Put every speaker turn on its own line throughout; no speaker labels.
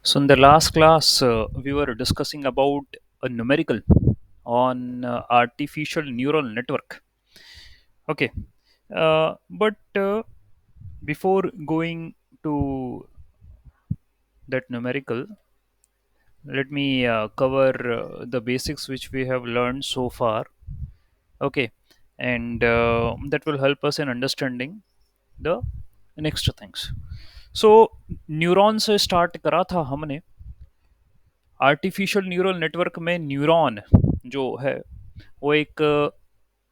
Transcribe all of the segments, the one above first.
So, in the last class, we were discussing about a numerical on artificial neural network. Okay, but before going to that numerical, let me cover the basics which we have learned so far. Okay, and that will help us in understanding the next things. So, neuron से start करा था हमने। Artificial neural network में neuron जो है वो एक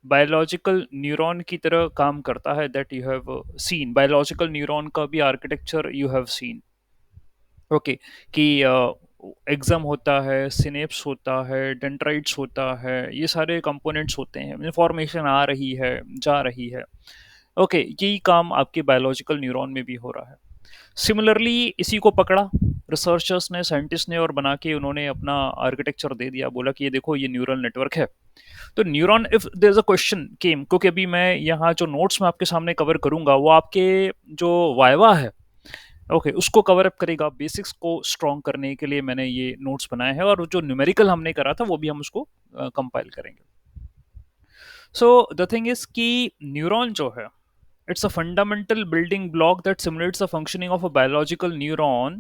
biological neuron की तरह काम करता है। That you have seen biological neuron का भी architecture you have seen. Okay, कि एग्जाम होता है, सिनेप्स होता है, डेंड्राइट्स होता है, ये सारे कंपोनेंट्स होते हैं, इंफॉर्मेशन आ रही है, जा रही है। ओके, यही काम आपके बायोलॉजिकल न्यूरॉन में भी हो रहा है। सिमिलरली इसी को पकड़ा रिसर्चर्स ने, साइंटिस्ट ने, और बना के उन्होंने अपना आर्किटेक्चर दे दिया। बोला कि ये देखो, ये न्यूरल नेटवर्क है। तो neuron, if there is a question came, क्योंकि अभी मैं यहाँ जो नोट्स में आपके सामने कवर करूंगा वो आपके जो वाइवा है, ओके, उसको कवर अप करेगा। बेसिक्स को स्ट्रॉन्ग करने के लिए मैंने ये नोट्स बनाए हैं, और जो न्यूमेरिकल हमने करा था वो भी हम उसको कंपाइल करेंगे। सो द थिंग इज कि न्यूरॉन जो है, it's a fundamental building block that simulates the functioning of a biological neuron,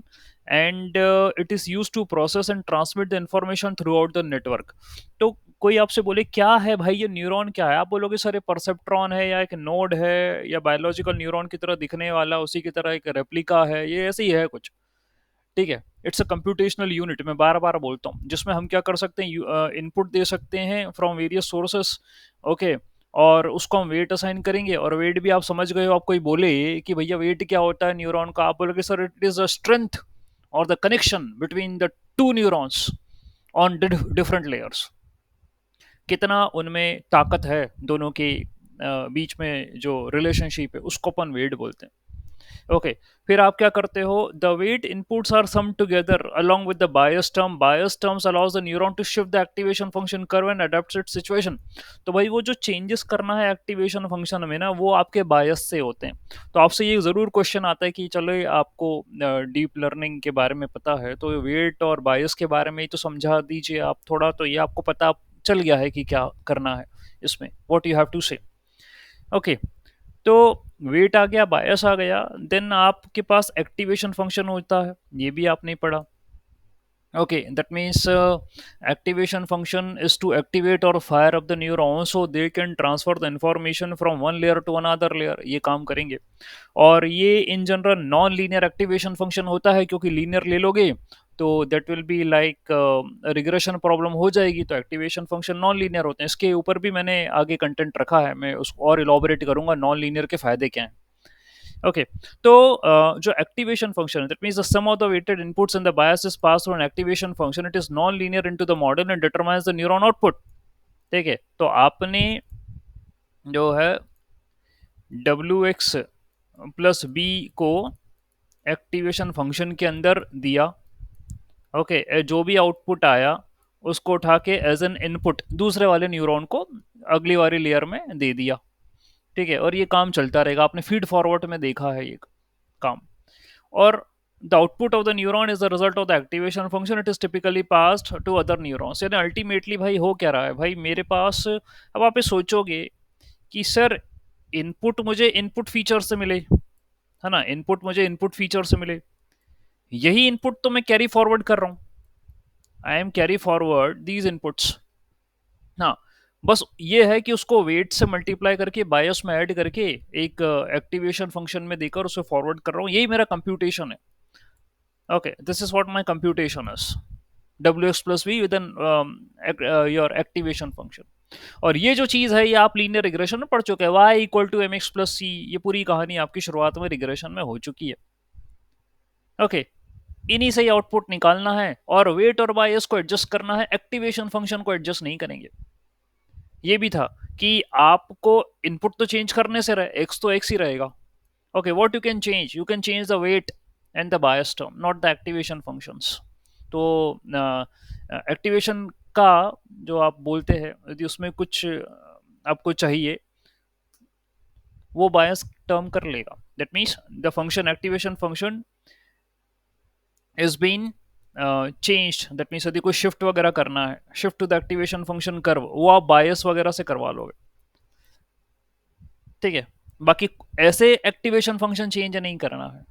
and it is used to process and transmit the information throughout the network. तो कोई आपसे बोले क्या है भाई ये न्यूरॉन क्या है, आप बोलोगे सर ये परसेप्ट्रॉन है, या एक नोड है, या बायोलॉजिकल न्यूरॉन की तरह दिखने वाला उसी की तरह एक रेप्लिका है, ये ऐसे ही है कुछ। ठीक है, इट्स अ कंप्यूटेशनल यूनिट, मैं बार बार बोलता हूँ, जिसमें हम क्या कर सकते हैं, इनपुट दे सकते हैं फ्रॉम वेरियस सोर्सेस। ओके, और उसको हम वेट असाइन करेंगे, और वेट भी आप समझ गए हो। आप कोई बोले कि भैया वेट क्या होता है न्यूरॉन का, आप बोलोगे sir it is the strength और the connection between the two neurons on different layers. कितना उनमें ताकत है दोनों के बीच में, जो रिलेशनशिप है उसको अपन वेट बोलते हैं। ओके, फिर आप क्या करते हो, the weight inputs are sum together along with the bias term. Bias terms allows the neuron to shift the activation function curve and adapt its situation. तो भाई वो जो चेंजेस करना है एक्टिवेशन फंक्शन में ना, वो आपके बायस से होते हैं। तो आपसे ये जरूर क्वेश्चन आता है कि चलो ये आपको डीप लर्निंग के बारे में पता है, तो वेट और बायस के बारे में ही तो समझा दीजिए आप थोड़ा, तो ये आपको पता चल गया है कि क्या करना है इसमें, व्हाट यू हैव टू से। ओके, तो वेट आ गया, बायस आ गया, देन आपके पास एक्टिवेशन फंक्शन होता है, ये भी आपने पढ़ा। Okay, that means activation function is to activate or fire up the neuron so they can transfer the information from one layer to another layer, ये काम करेंगे। और ये in general non linear activation function होता है, क्योंकि linear ले लोगे तो that will be like regression problem हो जाएगी। तो एक्टिवेशन फंक्शन नॉन लीनियर होते हैं। इसके ऊपर भी मैंने आगे कंटेंट रखा है, मैं उसको और इलॉबरेट करूंगा नॉन लीनियर के फायदे क्या हैं। ओके, तो जो एक्टिवेशन फंक्शन है, that means the sum of the weighted inputs and the bias is pass through an activation function, it is non linear into the model and determines the neuron output. ठीक है, तो आपने जो है W x plus B को activation function के अंदर दिया। ओके, जो भी आउटपुट आया उसको उठा के एज एन इनपुट दूसरे वाले न्यूरॉन को अगली वाली लेयर में दे दिया। ठीक है, और ये काम चलता रहेगा, आपने फीड फॉरवर्ड में देखा है ये काम। और the output of the neuron is the result of the activation function, it is typically passed to other neurons। यानी अल्टीमेटली भाई हो क्या रहा है, भाई मेरे पास, अब आप ये सोचोगे कि सर इनपुट मुझे इनपुट फीचर से मिले, है ना, इनपुट मुझे इनपुट फीचर से मिले, यही इनपुट तो मैं कैरी फॉरवर्ड कर रहा हूँ। I am carry forward these inputs. हाँ, बस ये है कि उसको वेट से मल्टीप्लाई करके बायस में ऐड करके एक एक्टिवेशन फंक्शन में देकर उसे फॉरवर्ड कर रहा हूँ, यही मेरा कंप्यूटेशन है। Okay, this is what my computation is, W x plus V with N your activation function. और ये जो चीज है ये आप लीनियर रिग्रेशन में पढ़ चुके हैं, y equal to m x plus c, ये पूरी कहानी आपकी शुरुआत में रिग्रेशन में हो चुकी है। ओके, इन्हीं से ही आउटपुट निकालना है, और वेट और बायस को एडजस्ट करना है, एक्टिवेशन फंक्शन को एडजस्ट नहीं करेंगे। ये भी था कि आपको इनपुट तो चेंज करने से रहे, एक्स तो एक्स ही रहेगा। Okay, what you can change the weight and the bias term, not the activation functions. तो एक्टिवेशन का जो आप बोलते हैं, यदि उसमें कुछ आपको चाहिए, वो बायस टर्म कर लेगा। That means the function activation function is been change, that means यदि कोई शिफ्ट वगैरह करना है, shift to the activation function curve, वो आप बायस वगैरह से करवा लोगे। ठीक है, बाकी ऐसे एक्टिवेशन फंक्शन चेंज नहीं करना है।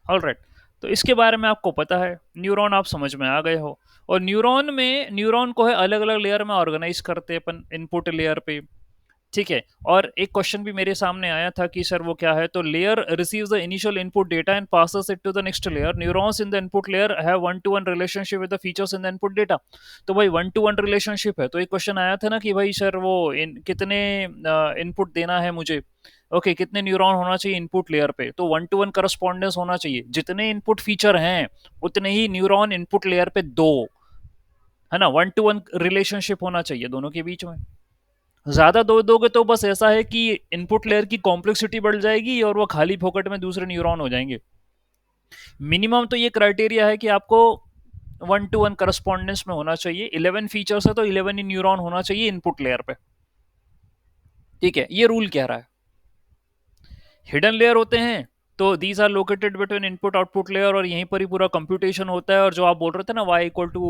ऑल राइट, तो इसके बारे में आपको पता है, न्यूरॉन आप समझ में आ गए हो। और न्यूरॉन को है अलग अलग लेयर में ऑर्गेनाइज करते हैं अपन, इनपुट लेयर पे। ठीक है, और एक क्वेश्चन भी मेरे सामने आया था कि सर वो क्या है, तो layer receives the initial input data and passes it to the next layer. Neurons in the input layer have one to one relationship with the features in the input data. तो भाई one to one relationship है, तो एक question आया था ना कि भाई सर वो कितने इनपुट देना है मुझे। ओके, कितने न्यूरॉन होना चाहिए इनपुट लेयर पे, तो वन टू वन करस्पॉन्डेंस होना चाहिए, जितने इनपुट फीचर हैं उतने ही न्यूरॉन इनपुट लेयर पे दो, है ना, वन टू वन रिलेशनशिप होना चाहिए दोनों के बीच में। ज्यादा दो दोगे तो बस ऐसा है कि इनपुट लेयर की कॉम्प्लेक्सिटी बढ़ जाएगी और वो खाली फोकट में दूसरे न्यूरॉन हो जाएंगे। मिनिमम तो ये क्राइटेरिया है कि आपको वन टू वन करस्पॉन्डेंस में होना चाहिए। 11 फीचर्स है तो 11 ही न्यूरॉन होना चाहिए इनपुट लेयर पे। ठीक है, ये रूल कह रहा है। हिडन लेयर होते हैं तो these are located between input output layer, और यहीं पर ही पूरा कंप्यूटेशन होता है। और जो आप बोल रहे थे ना, y equal to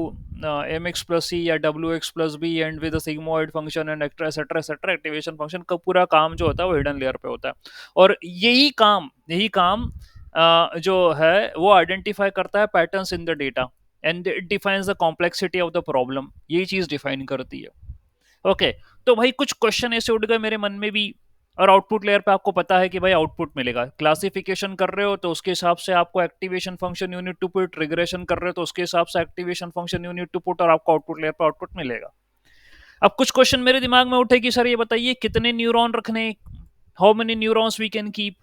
m x plus c या डब्ल्यू x plus b and with sigmoid function and extra etcetera activation function का पूरा काम जो होता है वो हिडन लेयर पे होता है। और यही काम जो है वो आइडेंटिफाई करता है patterns in the data and it defines the complexity of the problem, यही चीज डिफाइन करती है। ओके, तो भाई कुछ क्वेश्चन ऐसे उठ गए मेरे मन में भी। और आउटपुट लेयर पे आपको पता है कि भाई आउटपुट मिलेगा, क्लासिफिकेशन कर रहे हो तो उसके हिसाब से आपको activation function unit to put, regression कर रहे हो तो उसके हिसाब से activation function unit to put, और आपको आउटपुट लेयर पे आउटपुट मिलेगा। अब कुछ क्वेश्चन मेरे दिमाग में उठे कि सर ये बताइए कितने न्यूरॉन रखने, how many neurons we can keep,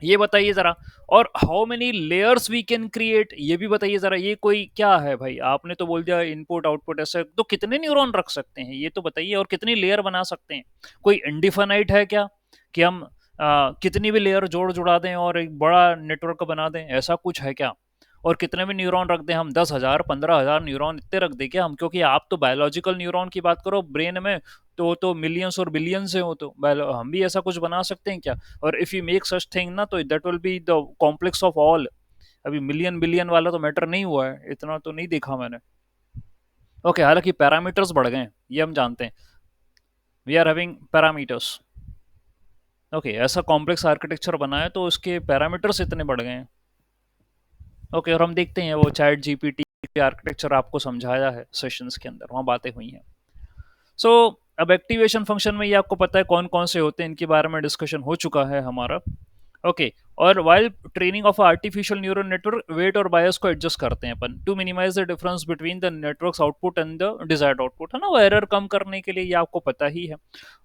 ये बताइए जरा। और how many layers we can create, ये भी बताइए जरा। ये कोई क्या है भाई, आपने तो बोल दिया इनपुट आउटपुट ऐसे, तो कितने न्यूरॉन रख सकते हैं ये तो बताइए, और कितनी लेयर बना सकते हैं। कोई इनडिफाइनाइट है क्या कि हम कितनी भी लेयर जोड़ जुड़ा दें और एक बड़ा नेटवर्क बना दें, ऐसा कुछ है क्या। और कितने भी न्यूरॉन रख दें हम, 10,000 15,000 न्यूरॉन इतने रख दें क्या हम, क्योंकि आप तो बायोलॉजिकल न्यूरॉन की बात करो ब्रेन में, तो मिलियंस और बिलियंस है वो तो, हम भी ऐसा कुछ बना सकते हैं क्या। और if you make such thing ना, तो that will be the complex of all. अभी मिलियन बिलियन वाला तो मैटर नहीं हुआ है, इतना तो नहीं देखा मैंने। ओके, हालांकि पैरामीटर्स बढ़ गए हैं ये हम जानते हैं, we are having parameters. Okay, ऐसा कॉम्प्लेक्स आर्किटेक्चर बना है तो उसके पैरामीटर्स इतने बढ़ गए हैं। ओके, और हम देखते हैं वो चैट जीपीटी के आर्किटेक्चर आपको समझाया है सेशंस के अंदर, वहाँ बातें हुई हैं। सो अब एक्टिवेशन फंक्शन में ये आपको पता है कौन कौन से होते हैं, इनके बारे में डिस्कशन हो चुका है हमारा। ओके, और while training of artificial neural network, weight और बायस को एडजस्ट करते हैं अपन to minimize the difference between the network's output and the desired output, है ना, वो एरर कम करने के लिए, ये आपको पता ही है।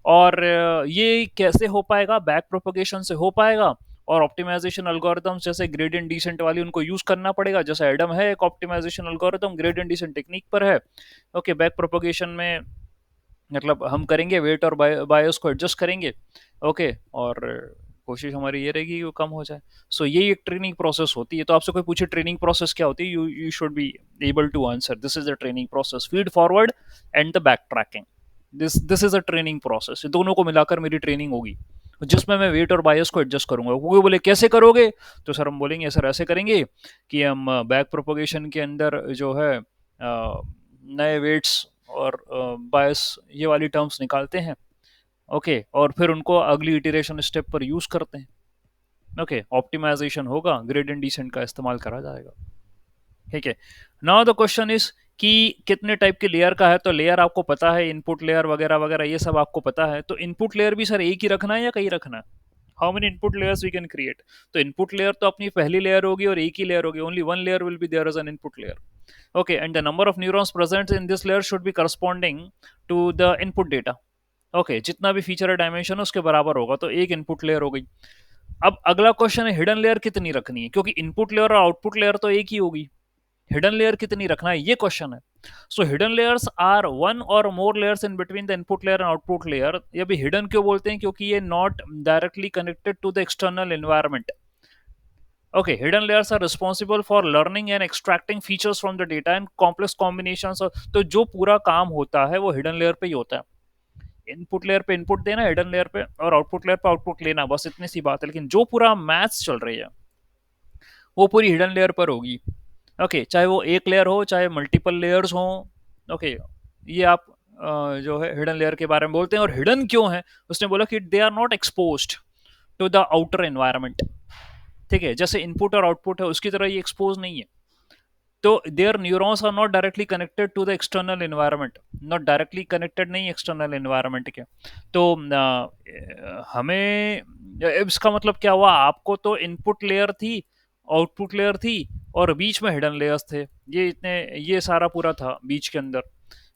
और ये कैसे हो पाएगा, बैक प्रोपगेशन से हो पाएगा। और ऑप्टिमाइजेशन एल्गोरिथम्स जैसे ग्रेडियंट डिसेंट वाली उनको यूज करना पड़ेगा, जैसे एडम है एक optimisation algorithm gradient descent technique पर है। ओके, बैक प्रोपगेशन में मतलब हम करेंगे वेट और बायस को एडजस्ट करेंगे। ओके, और कोशिश हमारी ये रहेगी कि वो कम हो जाए। सो यही एक ट्रेनिंग प्रोसेस होती है। तो आपसे कोई पूछे ट्रेनिंग प्रोसेस क्या होती है, you should be able to answer this is the training process, feed forward and the back tracking. This is a training process, ये दोनों को मिलाकर मेरी ट्रेनिंग होगी, जिसमें मैं वेट और बायस को एडजस्ट करूंगा। वो बोले कैसे करोगे, तो सर हम बोलेंगे सर ऐसे करेंगे कि हम बैक प्रोपोगेशन के अंदर जो है नए वेट्स और बायस ये वाली टर्म्स निकालते हैं। ओके, और फिर उनको अगली इटरेशन स्टेप पर यूज करते हैं। ओके, ऑप्टिमाइजेशन होगा, ग्रेडियंट डिसेंट का इस्तेमाल करा जाएगा। ठीक है, नाउ द क्वेश्चन इज कि कितने टाइप के लेयर का है, तो लेयर आपको पता है, इनपुट लेयर वगैरह वगैरह ये सब आपको पता है। तो इनपुट लेयर भी सर एक ही रखना है या कई रखना है, how many input layers we can create. तो इनपुट लेयर तो अपनी पहली लेयर होगी और एक ही लेयर होगी, only one layer will be there as an input layer. Okay, and the number of neurons present in this layer should be corresponding to the input data. Okay, जितना भी फीचर है dimension उसके बराबर होगा, तो एक input layer हो गई। अब अगला क्वेश्चन है हिडन लेयर कितनी रखनी है, क्योंकि इनपुट लेयर और आउटपुट लेयर तो एक ही होगी, हिडन लेयर कितनी रखना है ये क्वेश्चन है। So hidden layers are one और more layers in between the input layer and output layer. ये भी हिडन क्यों बोलते हैं, क्योंकि ये not directly connected to the external environment. Okay, hidden layers are responsible for learning and extracting features from the data and complex combinations. तो जो पूरा काम होता है वो हिडन लेयर पे ही होता है। इनपुट लेयर पे इनपुट देना, हिडन लेयर पे, और आउटपुट लेयर पे आउटपुट लेना, बस इतनी सी बात है। लेकिन जो पूरा मैथ्स चल रही है वो पूरी हिडन लेयर पर होगी। ओके, चाहे वो एक लेयर हो चाहे मल्टीपल लेयर्स हों। ओके, ये आप जो है हिडन लेयर के बारे में बोलते हैं। और हिडन क्यों है, उसने बोला कि they are not exposed to the outer environment. ठीक है, जैसे इनपुट और आउटपुट है उसकी तरह ये एक्सपोज नहीं है। तो their neurons are not directly connected to the external environment, not directly connected नहीं एक्सटर्नल एनवायरनमेंट के। तो हमें इसका मतलब क्या हुआ, आपको तो इनपुट लेयर थी, आउटपुट लेयर थी, और बीच में हिडन लेयर्स थे। ये इतने, ये सारा पूरा था बीच के अंदर।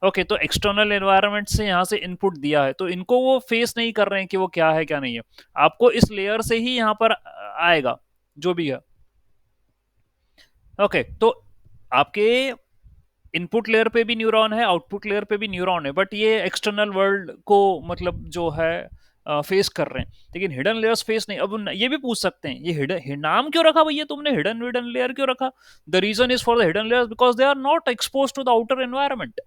ओके, तो एक्सटर्नल एनवायरनमेंट से यहाँ से इनपुट दिया है, तो इनको वो फेस नहीं कर रहे हैं कि वो क्या है क्या नहीं है। आपको इस लेयर से ही यहाँ पर आएगा जो भी है। ओके, तो आपके इनपुट लेयर पे भी न्यूरॉन है, आउटपुट लेयर पे भी न्यूरॉन है, बट ये एक्सटर्नल वर्ल्ड को मतलब जो है फेस कर रहे हैं। लेकिन हिडन लेयर्स फेस नहीं। अब ये भी पूछ सकते हैं, ये हिडन नाम क्यों रखा भैया तुमने, हिडन हिडन लेयर क्यों रखा? The reason is for the hidden layers because they are not expose to the outer environment.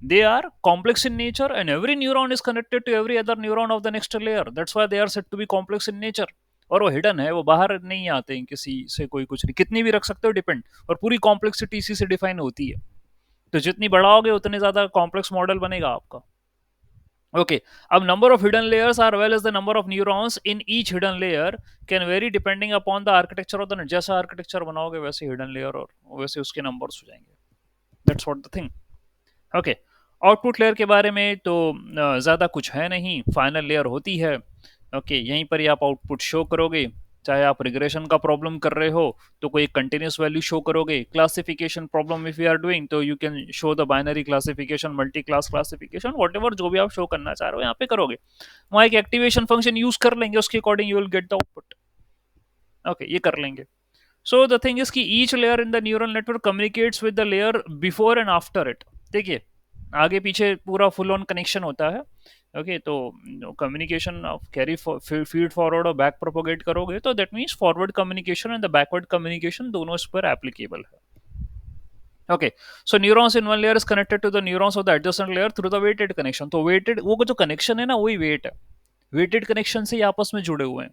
They are complex in nature, and every neuron is connected to every other neuron of the next layer. That's why they are said to be complex in nature. और वो hidden है, वो बाहर नहीं आते हैं किसी से, कोई कुछ नहीं, कितनी भी रख सकते हो डिपेंड। और पूरी कॉम्प्लेक्सिटी इसी से डिफाइन होती है। तो जितनी बढ़ाओगे उतने ज्यादा कॉम्प्लेक्स मॉडल बनेगा आपका। ओके, अब number of hidden layers are well as the number of neurons in each hidden layer can vary depending upon the architecture of the net. जैसा आर्किटेक्चर बनाओगे वैसे हिडन लेयर और वैसे उसके नंबर्स हो जाएंगे। That's what the thing. Okay, output layer के बारे में तो ज़्यादा कुछ है नहीं, फाइनल लेयर होती है। ओके, यहीं पर ही आप आउटपुट शो करोगे। चाहे आप रिग्रेशन का प्रॉब्लम कर रहे हो तो कोई कंटिन्यूस वैल्यू शो करोगे। Classification problem if you are doing तो you can show the binary classification, multi class classification, whatever जो भी आप शो करना चाह रहे हो यहाँ पे करोगे। वहाँ एक एक्टिवेशन फंक्शन यूज कर लेंगे, उसके according you will get the output. Okay, ये कर लेंगे। सो द थिंग इज कि each layer in the neural network communicates with the layer before and after it. देखिए, आगे पीछे पूरा फुल ऑन कनेक्शन होता है। ओके, तो communication of carry feed forward और बैक प्रोपोगेट करोगे तो that means forward communication and the backward communication दोनों इस पर एप्लीकेबल है। Okay, so neurons in one layer is connected to the neurons of the adjacent layer through the weighted connection. तो weighted, वो जो connection है ना वही वेट है। वेटेड कनेक्शन से ही आपस में जुड़े हुए हैं।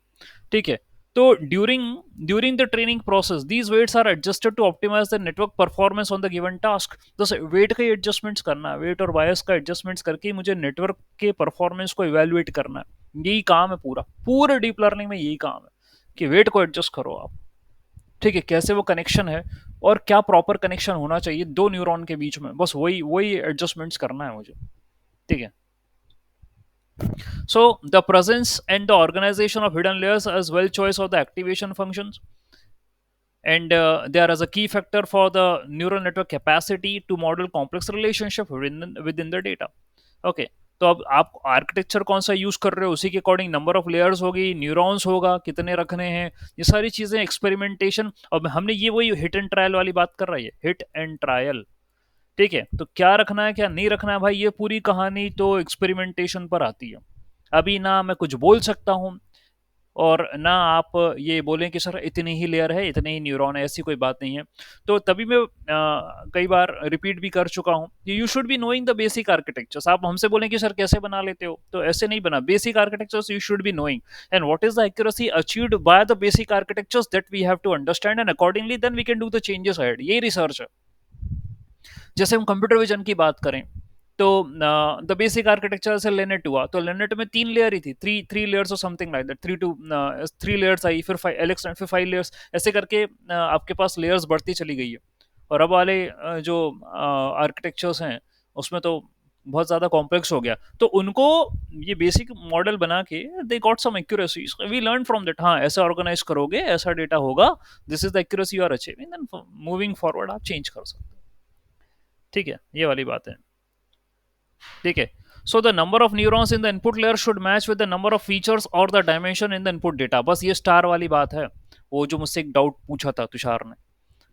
ठीक है, तो during the training process these weights are adjusted to optimize the network performance on the given task. तो वेट का ही एडजस्टमेंट्स करना है, वेट और बायस का एडजस्टमेंट्स करके मुझे नेटवर्क के परफॉर्मेंस को इवेल्युएट करना है। यही काम है पूरा, पूरे डीप लर्निंग में यही काम है कि वेट को एडजस्ट करो आप। ठीक है, कैसे वो कनेक्शन है और क्या प्रॉपर कनेक्शन होना चाहिए दो न्यूरॉन के बीच में, बस वही वही एडजस्टमेंट्स करना है मुझे। ठीक है, so the presence and the organization of hidden layers as well choice of the activation functions, and they are as a key factor for the neural network capacity to model complex relationship within the data. Okay, तो अब आप architecture कौन सा use कर रहे हो उसी के अकॉर्डिंग नंबर ऑफ लेयर्स होगी, न्यूरॉन्स होगा, कितने रखने हैं, ये सारी चीजें एक्सपेरिमेंटेशन। और हमने ये वही हिट एंड ट्रायल वाली बात कर रही है, हिट एंड ट्रायल। ठीक है, तो क्या रखना है क्या नहीं रखना है भाई, ये पूरी कहानी तो एक्सपेरिमेंटेशन पर आती है। अभी ना मैं कुछ बोल सकता हूँ और ना आप ये बोलें कि सर इतनी ही लेयर है, इतने ही न्यूरॉन है, ऐसी कोई बात नहीं है। तो तभी मैं कई बार रिपीट भी कर चुका हूँ कि you should be knowing the basic architectures. आप हमसे बोलें कि सर कैसे बना लेते हो, तो ऐसे नहीं बना। Basic architectures you should be knowing, and what is the accuracy achieved by the basic architectures that we have to understand, and accordingly then we can do the changes ahead. यही research है। जैसे हम computer vision की बात करें तो the basic architecture से लेनेट हुआ, तो लेनेट में 3 लेयर ही थी, थ्री थ्री लेयर्स और समथिंग लाइक दैट, 3 लेयर्स आई, फिर 5 एलेक्स, फिर 5 लेयर्स, ऐसे करके आपके पास लेयर्स बढ़ती चली गई है। और अब वाले जो आर्किटेक्चर्स हैं उसमें तो बहुत ज़्यादा कॉम्प्लेक्स हो गया, तो उनको ये बेसिक मॉडल बना के they got some accuracy, we learn from that. हाँ, ऐसा ऑर्गेनाइज करोगे ऐसा डेटा होगा, this is the accuracy you are achieving, then moving forward आप चेंज कर सकते हो। ठीक है, ये वाली बात है। ठीक है, so the number of neurons in the input layer should match with the number of features और the dimension in the input data. बस ये स्टार वाली बात है, वो जो मुझसे एक डाउट पूछा था तुषार ने।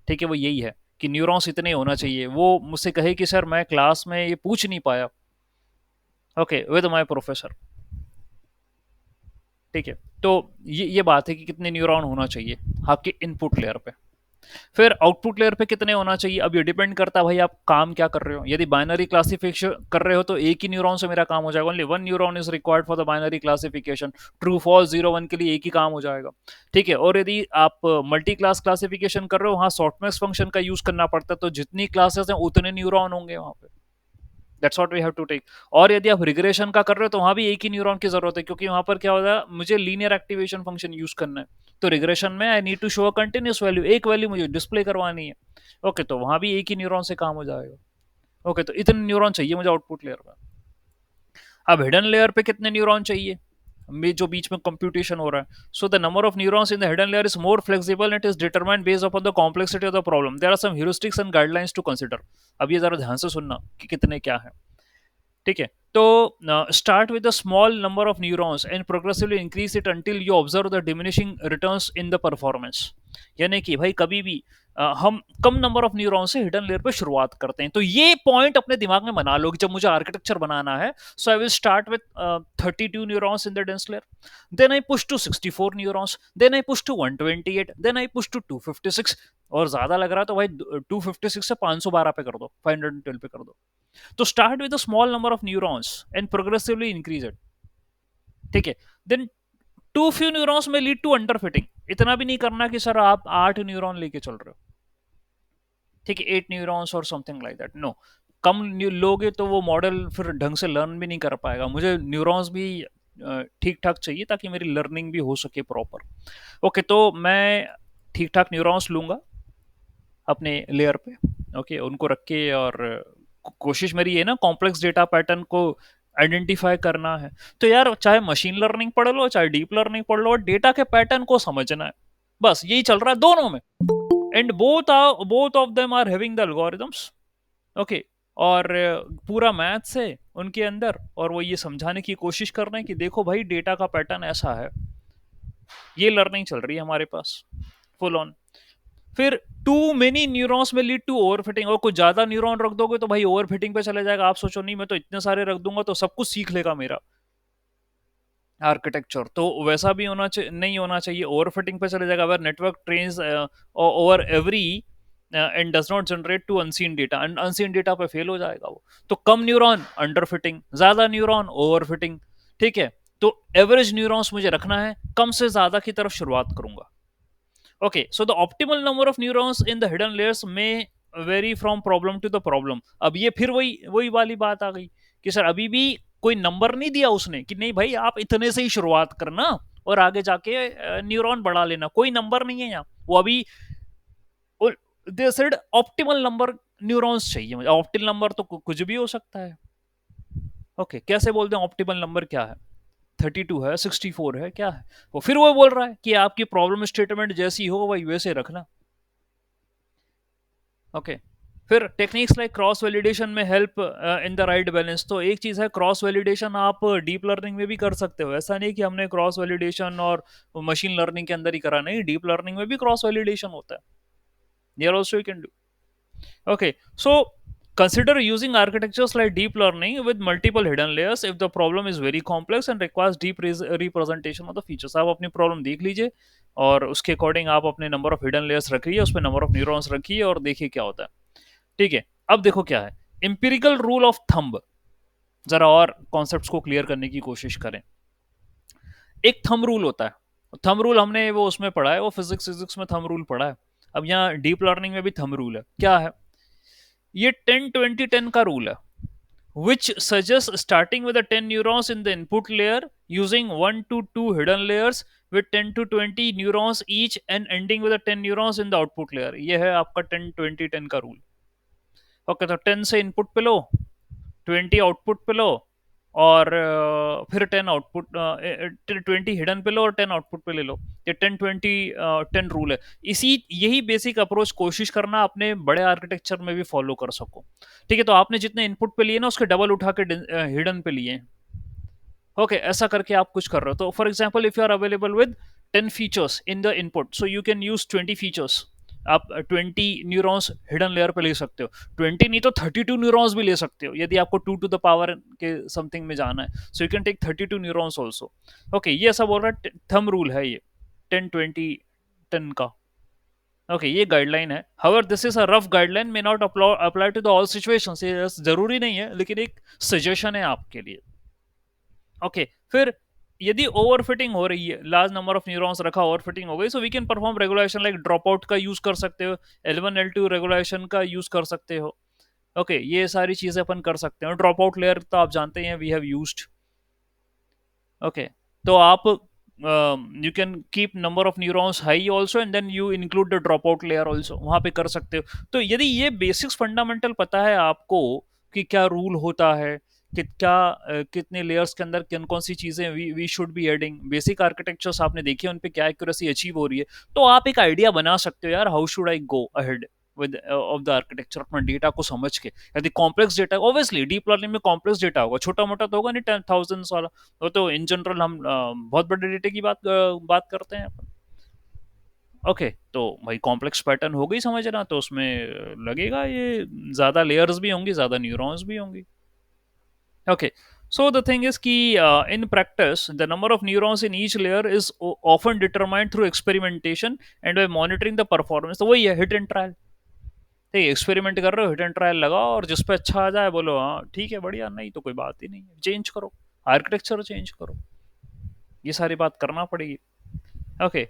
ठीक है, वो यही है कि न्यूरॉन्स इतने होना चाहिए। वो मुझसे कहे कि सर मैं क्लास में ये पूछ नहीं पाया, ओके, विद माय प्रोफेसर। ठीक है, तो ये बात है कि कितने न्यूरॉन होना चाहिए आपके इनपुट लेयर पे। फिर आउटपुट लेयर पे कितने होना चाहिए, अब ये डिपेंड करता है भाई आप काम क्या कर रहे हो। यदि बाइनरी क्लासिफिकेशन कर रहे हो तो एक ही न्यूरॉन से मेरा काम हो जाएगा, only one neuron is required for the binary classification. True false zero one के लिए एक ही काम हो जाएगा। ठीक है, और यदि आप मल्टी क्लास क्लासिफिकेशन कर रहे हो, वहाँ सॉफ्टमैक्स फंक्शन का यूज करना पड़ता है, तो जितनी क्लासेस हैं उतने न्यूरॉन होंगे वहाँ पे। That's what we have to take. और यदि आप रिग्रेशन का कर रहे हो तो वहां भी एक ही न्यूरॉन की जरूरत है, क्योंकि वहां पर क्या होता है, मुझे लीनियर एक्टिवेशन फंक्शन यूज करना है। तो रिग्रेशन में I need to show a continuous value, एक वैल्यू मुझे डिस्प्ले करवानी है। ओके, तो वहां भी एक ही न्यूरॉन से काम हो जाएगा। ओके, तो इतने न्यूरॉन चाहिए मुझे आउटपुट लेयर में। अब हिडन लेयर पे कितने न्यूरॉन चाहिए, जो बीच में कंप्यूटेशन हो रहा है। So the number of neurons in the hidden layer is more flexible, it is determined based upon the complexity of the problem, there are some heuristics and guidelines to consider. अब ये जरा ध्यान से सुनना कि कितने क्या है। ठीक है, तो start with the small number of neurons and progressively increase it until you observe the diminishing returns in the performance. यानी कि भाई कभी भी हम कम नंबर ऑफ न्यूरॉन से हिडन लेयर पे शुरुआत करते हैं। तो ये पॉइंट अपने दिमाग में बना लो कि जब मुझे आर्किटेक्चर बनाना है, so I will start with 32 neurons in the dense layer, then I push to 64 neurons, then I push to 128, then I push to 256, और ज्यादा लग रहा है तो भाई 256 से 512 पे कर दो, 512 पे कर दो। तो start with a small number of neurons and progressively increase it. ठीक है, देन टू फ्यू न्यूरॉन्स में लीड टू अंडर फिटिंग। इतना भी नहीं करना कि सर आप 8 न्यूरॉन लेके चल रहे हो, ठीक है, 8 न्यूरॉन्स और समथिंग लाइक दैट, नो। कम लोगे तो वो मॉडल फिर ढंग से लर्न भी नहीं कर पाएगा। मुझे न्यूरॉन्स भी ठीक ठाक चाहिए ताकि मेरी लर्निंग भी हो सके प्रॉपर। ओके, तो मैं ठीक ठाक न्यूरॉन्स लूंगा अपने लेयर पे। ओके, उनको रख के, और कोशिश मेरी ये ना कॉम्प्लेक्स डेटा पैटर्न को आइडेंटिफाई करना है। तो यार चाहे मशीन लर्निंग पढ़ लो चाहे डीप लर्निंग पढ़ लो, डेटा के पैटर्न को समझना है, बस यही चल रहा है दोनों में। And both of them are having the algorithms. Okay, और पूरा मैथ्स है उनके अंदर, और वो ये समझाने की कोशिश कर रहे हैं कि देखो भाई डेटा का पैटर्न ऐसा है। ये लर्निंग चल रही है हमारे पास फुल ऑन। फिर टू मेनी न्यूरॉन्स में लीड टू ओवरफिटिंग, और कुछ ज्यादा न्यूरॉन रख दोगे तो भाई ओवरफिटिंग पे चले जाएगा। आप सोचो नहीं मैं तो इतने सारे रख दूंगा तो सब कुछ सीख लेगा मेरा आर्किटेक्चर, तो वैसा भी होना चाहिए, नहीं होना चाहिए, ओवरफिटिंग पे चले जाएगा। अगर network trains over every and does not generate to unseen data, and unseen data पे फेल हो जाएगा वो। तो कम न्यूरॉन अंडर फिटिंग, ज्यादा न्यूरॉन ओवर फिटिंग। ठीक है, तो एवरेज न्यूरॉन्स मुझे रखना है, कम से ज्यादा की तरफ शुरुआत करूंगा। Okay, so the optimal number of neurons in the hidden layers may vary from problem to the problem। अब ये फिर वही वही वाली बात आ गई कि सर अभी भी कोई नंबर नहीं दिया उसने कि नहीं भाई आप इतने से ही शुरुआत करना और आगे जाके न्यूरॉन बढ़ा लेना, कोई नंबर नहीं है यहाँ। वो अभी they said optimal number neurons चाहिए मुझे। ऑप्टिमल नंबर तो कुछ भी हो सकता है। ओके, कैसे बोलते हैं ऑप्टिमल नंबर क्या है, 32 है, 64 है, क्या है वो। फिर वो बोल रहा है कि आपकी प्रॉब्लम स्टेटमेंट जैसी हो वही वैसे रखना। ओके, फिर टेक्निक्स लाइक क्रॉस वैलिडेशन में help in the right balance. तो एक चीज़ है क्रॉस वैलिडेशन, आप डीप लर्निंग में भी कर सकते हो। ऐसा नहीं कि हमने क्रॉस वैलिडेशन और मशीन लर्निंग के अंदर ही करा, नहीं, डीप लर्निंग में भी क्रॉस वैलिडेशन होता है। There also you can do. Okay, so consider using architectures like deep learning with multiple hidden layers if the problem is very complex and requires deep representation of the features। आप अपनी problem देख लीजिए और उसके according आप अपने number of hidden layers रखिए, उसमें नंबर ऑफ न्यूरॉन्स रखिए और देखिए क्या होता है। ठीक है, अब देखो क्या है इंपिरिकल रूल ऑफ थंब। जरा और कॉन्सेप्ट्स को क्लियर करने की कोशिश करें। एक थंब रूल होता है, थंब रूल हमने वो उसमें पढ़ा है, वो फिजिक्स फिजिक्स में थंब रूल पढ़ा है। अब यहाँ डीप लर्निंग में भी थंब रूल है, क्या है ये 10-20-10 का रूल है, which suggests starting with the 10 neurons in the input layer, using 1 to 2 hidden layers with 10 to 20 neurons each, and ending with the 10 neurons in the output layer। ये है आपका 10-20-10 का रूल। ओके, तो 10 से इनपुट पे लो, 20 output पे लो, और फिर 10 आउटपुट, 20 हिडन पे लो और 10 आउटपुट पे ले लो। ये 10-20-10 रूल है। इसी यही बेसिक अप्रोच कोशिश करना अपने बड़े आर्किटेक्चर में भी फॉलो कर सको। ठीक है, तो आपने जितने इनपुट पे लिए ना उसके डबल उठा के हिडन पे लिए। ओके, ऐसा करके आप कुछ कर रहे हो। तो for example if you are available with 10 features in the input, so you can use 20 features. आप 20 न्यूरॉन्स हिडन लेयर पे ले सकते हो, 20 नहीं तो 32 न्यूरॉन्स भी ले सकते हो यदि आपको 2 टू द पावर के समथिंग में जाना है। So you can take 32 neurons also. Okay, ये ऐसा बोल रहा है, थंब रूल है ये 10-20-10 का। ओके, ये गाइडलाइन है। However this is a rough guideline, may not apply to the all situations, ये जरूरी नहीं है, लेकिन एक सजेशन है आपके लिए। ओके, फिर यदि ओवरफिटिंग हो रही है, लार्ज नंबर ऑफ न्यूरॉन्स रखा, ओवरफिटिंग हो गई, so we can perform regulation like dropout का यूज कर सकते हो, L1 L2 रेगुलेशन का यूज कर सकते हो। ओके, ये सारी चीजें अपन कर सकते हो। ड्रॉप आउट लेयर तो आप जानते हैं, वी हैव यूज्ड। ओके, तो आप you can keep number of neurons high also, and then you include the dropout layer also, वहां पे कर सकते हो। तो यदि ये बेसिक्स फंडामेंटल पता है आपको कि क्या रूल होता है, कि क्या कितने लेयर्स के अंदर किन कौन सी चीजें we should be adding, basic architectures आपने देखे उन पे क्या एक्यूरेसी अचीव हो रही है, तो आप एक आइडिया बना सकते हो यार, how should I go ahead with of the architecture, अपना डेटा को समझ के। यदि complex data, obviously deep learning में कॉम्प्लेक्स डेटा होगा, छोटा मोटा तो होगा नहीं, 10,000 वाला। वो तो इन जनरल हम बहुत बड़े डेटा की बात करते हैं अपन। ओके, तो भाई कॉम्प्लेक्स पैटर्न हो गई समझना, तो उसमें लगेगा ये ज्यादा लेयर्स भी होंगी, ज्यादा न्यूरॉन्स भी होंगी। Okay, so the thing is कि in practice the number of neurons in each layer is often determined through experimentation and by monitoring the performance। तो वही है हिट एंड ट्रायल। ठीक है, एक्सपेरिमेंट कर रहे हो, हिट एंड ट्रायल लगाओ, और जिस पे अच्छा आ जाए बोलो हाँ ठीक है बढ़िया, नहीं तो कोई बात ही नहीं है, चेंज करो, आर्किटेक्चर चेंज करो, ये सारी बात करना पड़ेगी। Okay,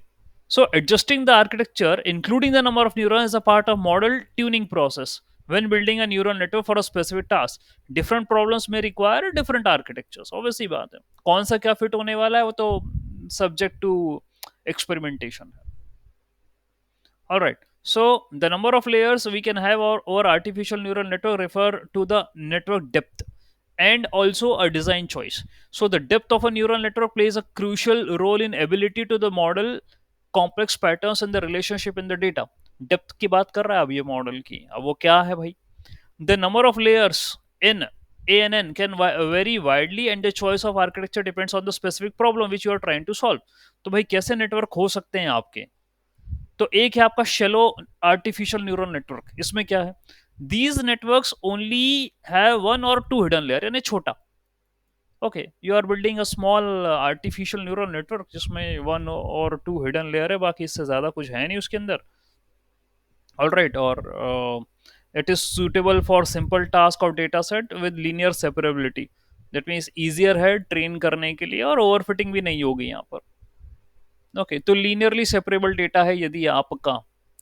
so adjusting the architecture, including the number of neurons, is a part of model tuning process. When building a neural network for a specific task, different problems may require different architectures। Obviously बात है, कौन सा क्या fit होने वाला है वो तो subject to experimentation है। All right. So the number of layers we can have over artificial neural network refer to the network depth and also a design choice। So the depth of a neural network plays a crucial role in ability to the model complex patterns and the relationship in the data। Depth की बात कर रहा है अब ये model की, अब वो क्या है भाई? The number of layers in ANN can vary widely and the choice of architecture depends on the specific problem which you are trying to solve। तो भाई कैसे नेटवर्क हो सकते हैं आपके? तो एक है आपका शेलो आर्टिफिशियल न्यूरल नेटवर्क। इसमें क्या है, these networks only have one और टू हिडन लेयर, यानी छोटा। Okay, you are building a small artificial neural network जिसमें वन और टू हिडन लेयर है, बाकी इससे ज्यादा कुछ है नहीं उसके अंदर। ऑल राइट, और it is suitable for simple task और data set with linear separability. That means easier है ट्रेन करने के लिए, और ओवरफिटिंग भी नहीं होगी यहाँ पर। ओके, तो लीनियरली सेपरेबल डेटा है यदि आपका,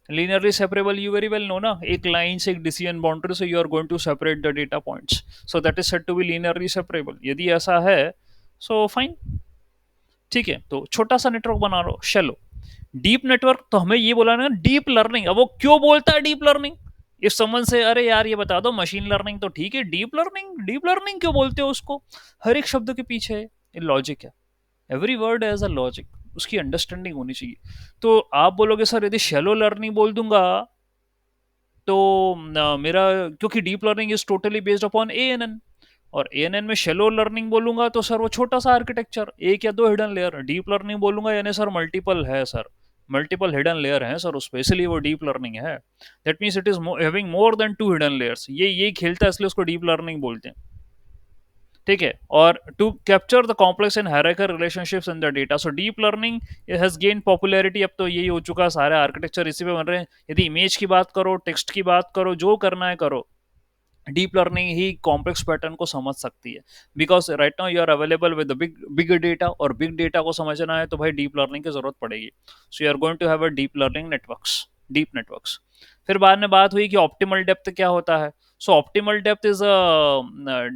linearly separable you very well know ना, एक लाइन से एक डिसीजन बाउंड्री से you are going to separate the data points, so that is said to be linearly separable. यदि ऐसा है सो फाइन, ठीक है। तो छोटा सा नेटवर्क बना लो, शेलो। डीप नेटवर्क तो हमें ये बोला ना डीप लर्निंग, अब वो क्यों बोलता है डीप लर्निंग? इफ समन से अरे यार ये बता दो मशीन लर्निंग तो ठीक है, डीप लर्निंग, डीप लर्निंग क्यों बोलते हो उसको? हर एक शब्द के पीछे लॉजिक है, every word as a logic, उसकी अंडरस्टैंडिंग होनी चाहिए। तो आप बोलोगे सर यदि शेलो लर्निंग बोल दूंगा तो मेरा, क्योंकि deep learning is totally based upon ANN, और ANN में शेलो लर्निंग बोलूंगा तो सर वो छोटा सा आर्किटेक्चर, एक या दो हिडन लेयर। डीप लर्निंग बोलूंगा यानी सर मल्टीपल है सर, मल्टीपल हिडन लेयर है सर उस पर, इसलिए वो डीप लर्निंग है। That means it is having more than two hidden layers, ये खेलता है इसलिए उसको डीप लर्निंग बोलते हैं। ठीक है, और to capture the complex and hierarchical relationships in the data, so deep learning has gain popularity. अब तो यही हो चुका है, सारे आर्किटेक्चर इसी पे बन रहे हैं। यदि इमेज की बात करो, टेक्स्ट की बात करो, जो करना है करो, डीप लर्निंग ही कॉम्प्लेक्स पैटर्न को समझ सकती है। Because right now you are available with big big data, और बिग डेटा को समझना है तो भाई डीप लर्निंग की जरूरत पड़ेगी। So you are going to have a deep learning networks, deep networks. फिर बाद में बात हुई कि ऑप्टिमल डेप्थ क्या होता है। So optimal depth is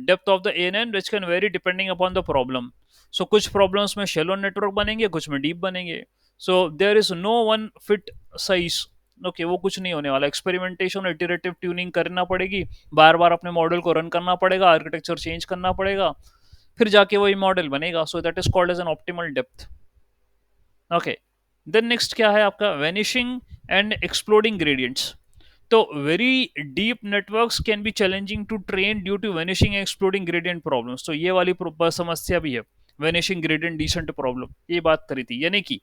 depth of the ANN which can vary depending upon the problem. So कुछ प्रॉब्लम्स में शेलो नेटवर्क बनेंगे, कुछ में डीप बनेंगे। So there is no one fit size. Okay, वो कुछ नहीं होने वाला, एक्सपेरिमेंटेशन और इटरेटिव ट्यूनिंग करना पड़ेगी, बार बार अपने मॉडल को रन करना पड़ेगा, आर्किटेक्चर चेंज करना पड़ेगा, फिर जाके वही मॉडल बनेगा। So that is called as an optimal depth. Okay, then next क्या है आपका, वेनिशिंग एंड एक्सप्लोडिंग ग्रेडियंट्स। तो very deep networks can be challenging to train due to vanishing and exploding gradient problems. तो ये वाली समस्या भी है, वेनिशिंग ग्रेडियंट डिसेंट प्रॉब्लम, ये बात करी थी। यानी कि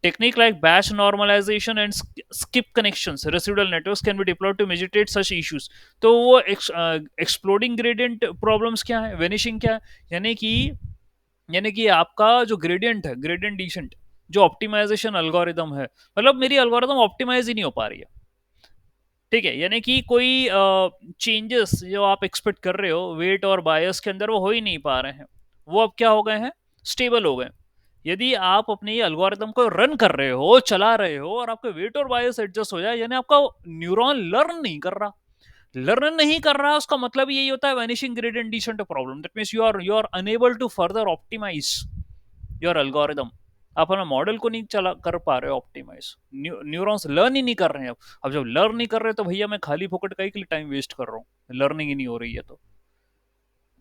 technique like batch normalization and skip connections residual networks can be deployed to mitigate such issues। तो वो exploding gradient problems क्या है, vanishing क्या है, यानी कि आपका जो gradient है, gradient descent, जो ऑप्टिमाइजेशन एल्गोरिदम है, मतलब मेरी एल्गोरिदम ऑप्टिमाइज ही नहीं हो पा रही है। ठीक है, यानी कि कोई चेंजेस जो आप एक्सपेक्ट कर रहे हो वेट और बायस के अंदर वो हो ही नहीं पा रहे हैं। वो अब क्या हो गए हैं, स्टेबल हो गए। यदि आप अपने ये एल्गोरिदम को रन कर रहे हो, चला रहे हो, और आपके वेट और बायस एडजस्ट हो जाए, यानी आपका न्यूरॉन लर्न नहीं कर रहा। लर्न नहीं कर रहा, उसका मतलब यही होता है vanishing gradient descent problem. That means you are unable to further optimize your algorithm. आप अपना मॉडल को नहीं चला कर पा रहे हो ऑप्टिमाइज, न्यूरॉन्स लर्न ही नहीं कर रहे हैं। अब जब लर्न नहीं कर रहे तो भैया मैं खाली फोकट का ही के लिए टाइम वेस्ट कर रहा हूँ, लर्निंग ही नहीं हो रही है।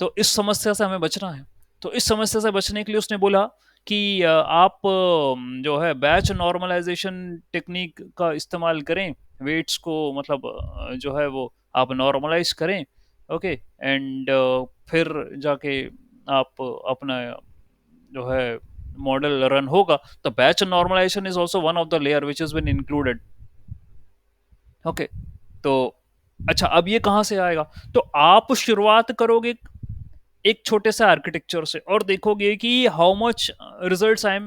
तो इस समस्या से हमें बचना है। तो इस समस्या से बचने के लिए उसने बोला कि आप जो है बैच नॉर्मलाइजेशन टेक्निक का इस्तेमाल करें, वेट्स को मतलब जो है वो आप नॉर्मलाइज करें। ओके, एंड फिर जाके आप अपना जो है मॉडल रन होगा। तो batch normalization is also one of the layer which is been included. Okay, तो अच्छा, अब ये कहाँ से आएगा? तो आप शुरुआत करोगे एक छोटे से आर्किटेक्चर से और देखोगे कि how much results I am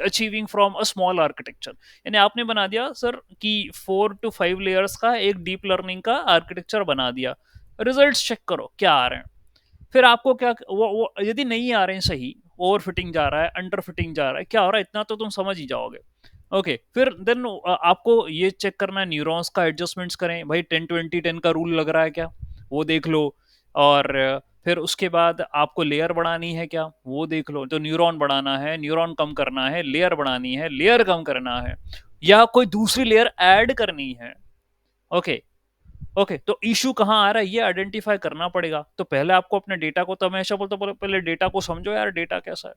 achieving from a small architecture. यानी आपने बना दिया सर कि 4 to 5 लेयर्स का एक डीप लर्निंग का आर्किटेक्चर बना दिया, रिजल्ट्स चेक करो क्या आ रहे हैं। फिर आपको क्या वो यदि नहीं आ रहे हैं सही, ओवर फिटिंग जा रहा है, अंडर फिटिंग जा रहा है, क्या हो रहा है, इतना तो तुम समझ ही जाओगे। ओके, फिर देन आपको ये चेक करना है, न्यूरॉन्स का एडजस्टमेंट्स करें भाई, 10-20-10 का रूल लग रहा है क्या, वो देख लो। और फिर उसके बाद आपको लेयर बढ़ानी है क्या, वो देख लो। तो न्यूरॉन बढ़ाना है, न्यूरॉन कम करना है, लेयर बढ़ानी है, लेयर कम करना है, या कोई दूसरी लेयर ऐड करनी है। ओके, ओके, तो इशू कहाँ आ रहा है ये आइडेंटिफाई करना पड़ेगा। तो पहले आपको अपने डेटा को, तो हमेशा बोलता हूं, पहले डेटा को समझो यार, डेटा कैसा है।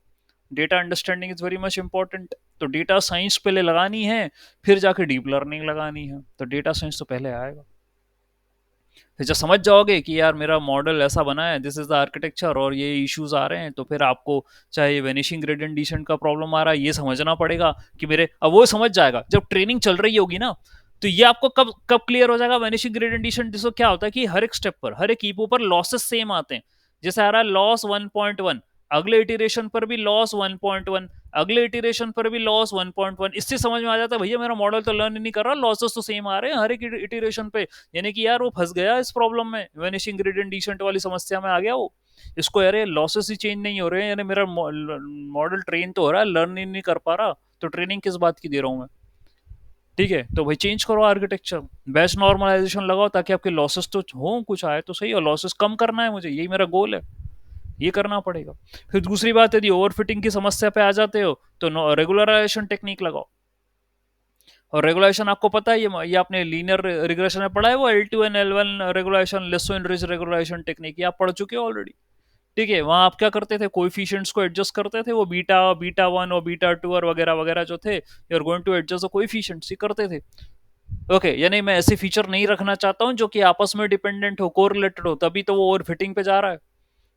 Data understanding is very much important. तो डेटा साइंस पहले लगानी है, फिर जाके डीप लर्निंग लगानी है। तो डेटा साइंस तो पहले आएगा। फिर जब समझ जाओगे कि यार मेरा मॉडल ऐसा बना है, दिस इज द आर्किटेक्चर, और ये इश्यूज आ रहे हैं, तो फिर आपको चाहे वेनिशिंग ग्रेडियंट डिसेंट का प्रॉब्लम आ रहा है ये समझना पड़ेगा कि मेरे, अब वो समझ जाएगा जब ट्रेनिंग चल रही होगी ना। तो ये आपको कब कब क्लियर हो जाएगा वेनिशिंग ग्रेडियंट डिसेंट। जिसको क्या होता है कि हर एक स्टेप पर, हर एक ईपो पर लॉसेस सेम आते हैं। जैसे आ रहा है लॉस 1.1, अगले इटरेशन पर भी लॉस 1.1, अगले इटरेशन पर भी लॉस 1.1। इससे समझ में आ जाता है भैया मेरा मॉडल तो लर्न नहीं कर रहा, लॉसेस तो सेम आ रहे हैं हर एक इटरेशन पे। यानी कि यार वो फंस गया इस प्रॉब्लम में, वेनिशिंग ग्रेडियंट डिसेंट वाली समस्या में आ गया वो। इसको यार लॉसेस ही चेंज नहीं हो रहे हैं, यानी मेरा मॉडल ट्रेन तो हो रहा है, लर्न ही नहीं कर पा रहा, तो ट्रेनिंग किस बात की दे रहा हूँ मैं। ठीक है, तो भाई चेंज करो आर्किटेक्चर, बैच नॉर्मलाइजेशन लगाओ, ताकि आपके लॉसेस तो हो, कुछ आए तो सही, और लॉसेस कम करना है मुझे, यही मेरा गोल है, ये करना पड़ेगा। फिर दूसरी बात, यदि ओवरफिटिंग की समस्या पे आ जाते हो तो रेगुलराइजेशन टेक्निक लगाओ। और रेगुलेशन आपको पता है, ये आपने लीनियर रिग्रेशन में पढ़ा है, वो L2 and L1 regulation, lasso and ridge regulation technique, ये आप पढ़ चुके हो ऑलरेडी। ठीक है, वहां आप क्या करते थे, कोएफिशिएंट्स को एडजस्ट करते थे, वो बीटा बीटा वन और बीटा टू और वगैरह वगैरह जो थे, you are going to adjust the coefficients, ही करते थे। ओके, यानी मैं ऐसे फीचर नहीं रखना चाहता हूँ जो कि आपस में डिपेंडेंट हो, कोरिलेटेड हो, तभी तो वो ओवर फिटिंग पे जा रहा है।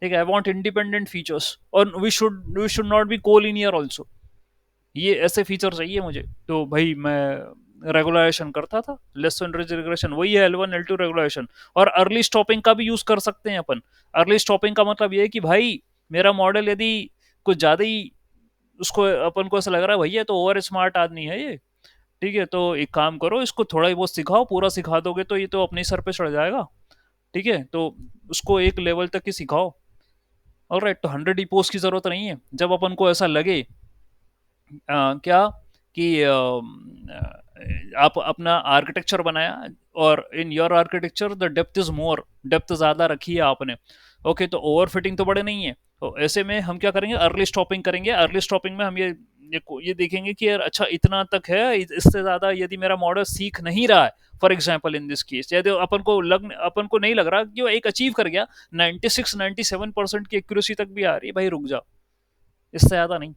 ठीक है, आई वांट इंडिपेंडेंट फीचर्स, और we should not be collinear also. ये ऐसे फीचर चाहिए मुझे। तो भाई मैं रेगुलराइजेशन करता था, लेस एनरिच रिग्रेशन, वही है L1 L2 रेगुलराइजेशन। और अर्ली स्टॉपिंग का भी यूज कर सकते हैं अपन। अर्ली स्टॉपिंग का मतलब ये है कि भाई मेरा मॉडल यदि कुछ ज्यादा ही, उसको अपन को ऐसा लग रहा है भैया तो ओवर स्मार्ट आदमी है ये, ठीक है, तो एक काम करो, इसको थोड़ा ही बहुत सिखाओ, पूरा सिखा दोगे तो ये तो अपने सर पे चढ़ जाएगा। ठीक है, तो उसको एक लेवल तक ही सिखाओ। ऑलराइट, तो 100 पोस्ट की जरूरत नहीं है। जब अपन को ऐसा लगे क्या कि आप अपना आर्किटेक्चर बनाया, और in your architecture the depth is more, depth ज़्यादा रखी है आपने। ओके, तो ओवर फिटिंग तो बड़े नहीं है। तो ऐसे में हम क्या करेंगे, अर्ली स्टॉपिंग करेंगे। अर्ली स्टॉपिंग में हम ये देखेंगे कि यार अच्छा इतना तक है, इससे ज़्यादा यदि मेरा मॉडल सीख नहीं रहा है, for example in this case, यदि अपन को नहीं लग रहा कि वो एक अचीव कर गया, 96-97% की एक्यूरेसी तक भी आ रही है, भाई रुक जाओ, इससे ज़्यादा नहीं।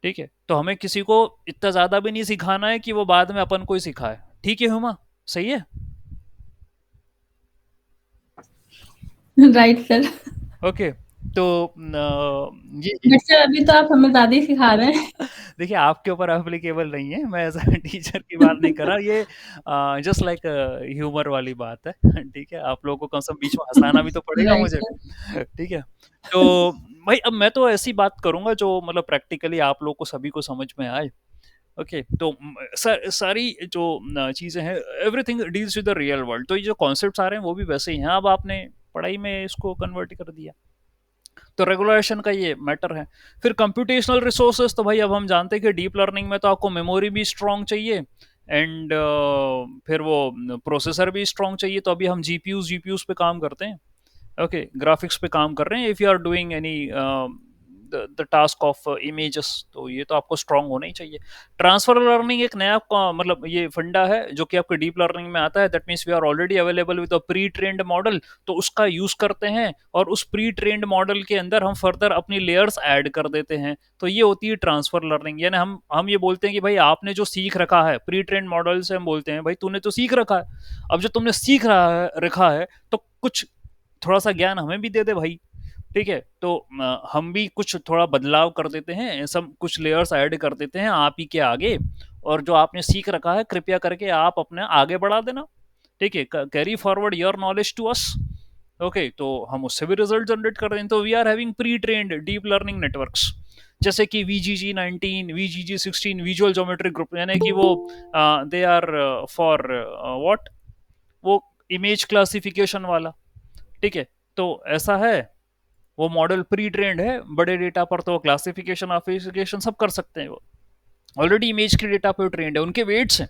ठीक है, तो हमें किसी को इतना ज्यादा भी नहीं सिखाना है कि वो बाद में अपन को ही सिखाए। ठीक है हुमा, सही है।
Right sir.
ओके, तो ये
वैसे अभी तो आप हमें दादी सिखा रहे हैं।
देखिए आपके ऊपर एप्लीकेबल नहीं है, मैं एज़ अ टीचर की बात नहीं कर रहा, ये जस्ट लाइक ह्यूमर वाली बात है। ठीक है? आप लोगों को कम से कम बीच में हँसाना भी तो पड़ेगा
राइट
मुझे।
सर।
ठीक है? तो भाई अब मैं तो ऐसी बात करूँगा जो मतलब प्रैक्टिकली आप लोग को सभी को समझ में आए। ओके, तो सारी जो चीज़ें हैं, everything deals with the real world, तो ये जो कॉन्सेप्ट्स आ रहे हैं वो भी वैसे ही हैं। अब आपने पढ़ाई में इसको कन्वर्ट कर दिया, तो रेगुलेशन का ये मैटर है। फिर कंप्यूटेशनल रिसोर्सेज, तो भाई अब हम जानते हैं कि डीप लर्निंग में तो आपको मेमोरी भी स्ट्रांग चाहिए, एंड फिर वो प्रोसेसर भी स्ट्रांग चाहिए। तो अभी हम जीपीयूज पे काम करते हैं। ओके, ग्राफिक्स पे काम कर रहे हैं। If you are doing any the task of images, तो ये तो आपको स्ट्रांग होना ही चाहिए। ट्रांसफर लर्निंग एक नया मतलब ये फंडा है जो कि आपके डीप लर्निंग में आता है। That means we are already available with a pre trained model, तो उसका यूज करते हैं और उस प्री ट्रेन्ड मॉडल के अंदर हम फर्दर अपनी लेयर्स ऐड कर देते हैं। तो ये होती है ट्रांसफर लर्निंग। यानी हम ये बोलते हैं कि भाई आपने जो सीख रखा है प्री ट्रेन्ड मॉडल से, हम बोलते हैं भाई तूने तो सीख रखा है, अब जो तुमने सीख रहा है रखा है, तो कुछ थोड़ा सा ज्ञान हमें भी दे दे भाई। ठीक है? तो हम भी कुछ थोड़ा बदलाव कर देते हैं, सब कुछ लेयर्स ऐड कर देते हैं आप ही के आगे, और जो आपने सीख रखा है कृपया करके आप अपने आगे बढ़ा देना। ठीक है? Carry forward your knowledge to us. Okay, तो हम उससे भी रिजल्ट जनरेट कर रहे हैं। तो we are having pre trained deep learning networks, जैसे कि VGG 19, VGG 16, visual geometric group, यानी कि वो दे आर फॉर व्हाट, वो इमेज क्लासिफिकेशन वाला। ठीक है? तो ऐसा है, वो मॉडल प्री ट्रेंड है, बड़े डेटा पर तो वो क्लासिफिकेशन ऑफिसिकेशन सब कर सकते हैं। वो ऑलरेडी इमेज के डेटा पर ट्रेंड है, उनके वेट्स हैं।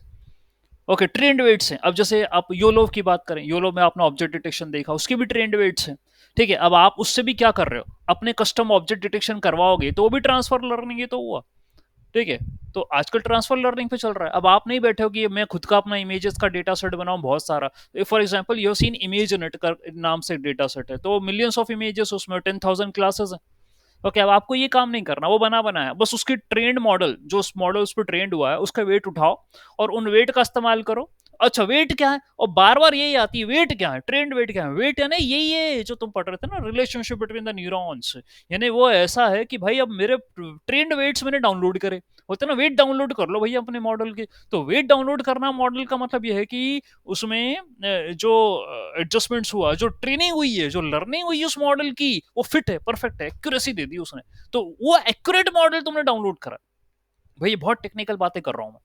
ओके, ट्रेंड वेट्स हैं। अब जैसे आप योलो की बात करें, योलो में आपने ऑब्जेक्ट डिटेक्शन देखा, उसके भी ट्रेंड वेट्स हैं। ठीक है? अब आप उससे भी क्या कर रहे हो, अपने कस्टम ऑब्जेक्ट डिटेक्शन करवाओगे, तो वो भी ट्रांसफर लर्निंग ही तो हुआ। ठीक है? तो आजकल ट्रांसफर लर्निंग पे चल रहा है। अब आप नहीं बैठे हो कि मैं खुद का अपना इमेजेस का डेटा सेट बनाऊं बहुत सारा। For example you seen image net का नाम से डेटा सेट है, तो मिलियंस ऑफ इमेजेस, उसमें 10,000 क्लासेस हैं। ओके, अब आपको ये काम नहीं करना, वो बना बनाया, बस उसकी ट्रेंड मॉडल, जो उस मॉडल उस पर ट्रेंड हुआ है उसका वेट उठाओ और उन वेट का इस्तेमाल करो। अच्छा, वेट क्या है, और बार बार यही आती है, वेट क्या है, ट्रेंड वेट क्या है, वेट है ना यही है जो तुम पढ़ रहे थे ना, रिलेशनशिप बिटवीन द न्यूरॉन्स। यानी वो ऐसा है कि भाई अब मेरे ट्रेंड वेट्स मैंने डाउनलोड करे, होते ना वेट डाउनलोड कर लो भैया अपने मॉडल के। तो वेट डाउनलोड करना मॉडल का मतलब यह है कि उसमें जो एडजस्टमेंट्स हुआ, जो ट्रेनिंग हुई है, जो लर्निंग हुई है उस मॉडल की, वो फिट है, परफेक्ट है, एक्यूरेसी दे दी उसने। तो वो एक्यूरेट मॉडल तुमने डाउनलोड करा। भाई बहुत टेक्निकल बातें कर रहा हूँ मैं,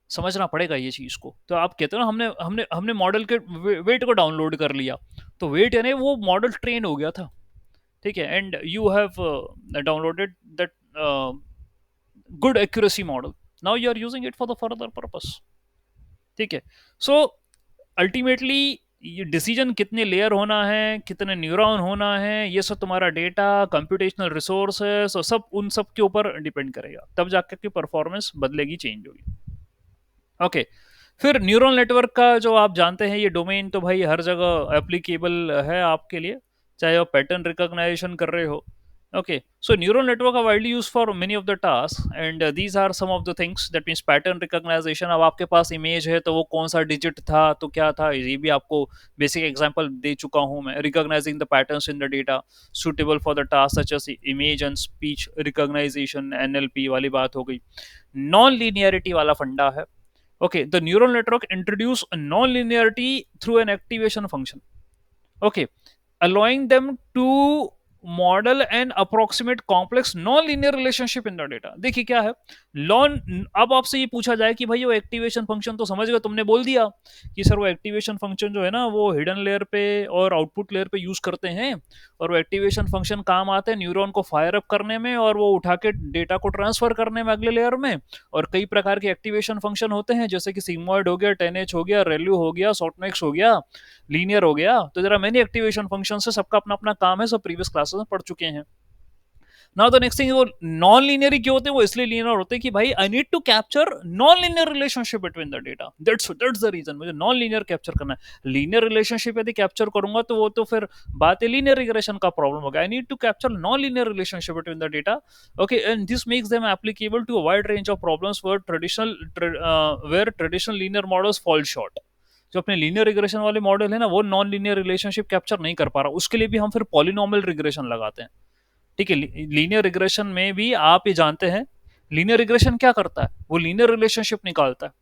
समझना पड़ेगा ये चीज को। तो आप कहते हो ना, हमने हमने हमने मॉडल के वेट को डाउनलोड कर लिया, तो वेट यानी वो मॉडल ट्रेन हो गया था। ठीक है? And you have downloaded that good accuracy model, now you are using it for the further purpose. ठीक है? सो अल्टीमेटली ये डिसीजन कितने लेयर होना है, कितने न्यूरॉन होना है, ये सब तुम्हारा डेटा, कंप्यूटेशनल रिसोर्सेस और सब उन सब के ऊपर डिपेंड करेगा, तब जाकर के परफॉर्मेंस बदलेगी, चेंज होगी। ओके, फिर न्यूरल नेटवर्क का जो आप जानते हैं ये डोमेन, तो भाई हर जगह एप्लीकेबल है आपके लिए, चाहे आप पैटर्न रिकॉग्नाइजेशन कर रहे हो। Okay, so neural network are widely use for many of the task, and these are some of the things. That means pattern recognization, अब आपके पास इमेज है तो वो कौन सा डिजिट था, तो क्या था, ये भी आपको बेसिक एग्जांपल दे चुका हूँ मैं। Recognizing the patterns in the data suitable for the task such as image and speech recognization, NLP वाली बात हो गई। नॉन लीनियरिटी वाला फंडा है। Okay, the neural network introduce a non-linearity through an activation function. Okay, allowing them to model and approximate complex non linear relationship in the data. देखिए क्या है लॉन, अब आपसे ये पूछा जाए कि भाई वो एक्टिवेशन फंक्शन तो समझ गए, तुमने बोल दिया कि सर वो एक्टिवेशन फंक्शन जो है ना वो हिडन लेयर पे और आउटपुट लेयर पे यूज करते हैं, और वो एक्टिवेशन फंक्शन काम आते हैं न्यूरॉन को फायर अप करने में और वो उठा के डेटा को ट्रांसफर करने में अगले लेयर में। और कई प्रकार के एक्टिवेशन फंक्शन होते हैं, जैसे कि सिग्मॉइड हो गया, 10H हो गया, रेल्यू हो गया, सॉफ्टमैक्स हो गया, लीनियर हो गया। तो जरा मैनी एक्टिवेशन फंक्शन से सबका अपना अपना काम है, सब प्रीवियस क्लासेस में पढ़ चुके हैं। नाउ द नेक्स्ट थिंग, वो नॉन लीनियर क्यों होते हैं, वो इसलिए लीनियर होते हैं कि भाई I need to capture non linear relationship between the data, that's the reason मुझे नॉन लीनियर कैप्चर करना है। लीनियर रिलेशनशिप यदि कैप्चर करूंगा तो वो तो फिर बात है लीनियर रिग्रेशन का प्रॉब्लम होगा। I need to capture non linear relationship between the data. Okay, and this makes them applicable to a wide range of problems where traditional linear models fall short. जो अपने linear regression वाले model है ना, वो non linear relationship capture नहीं कर पा रहा, उसके लिए भी हम फिर पॉलिनॉमियल रिग्रेशन लगाते हैं। ठीक है, लीनियर रिग्रेशन में भी आप ये जानते हैं, लीनियर रिग्रेशन क्या करता है, वो लीनियर रिलेशनशिप निकालता है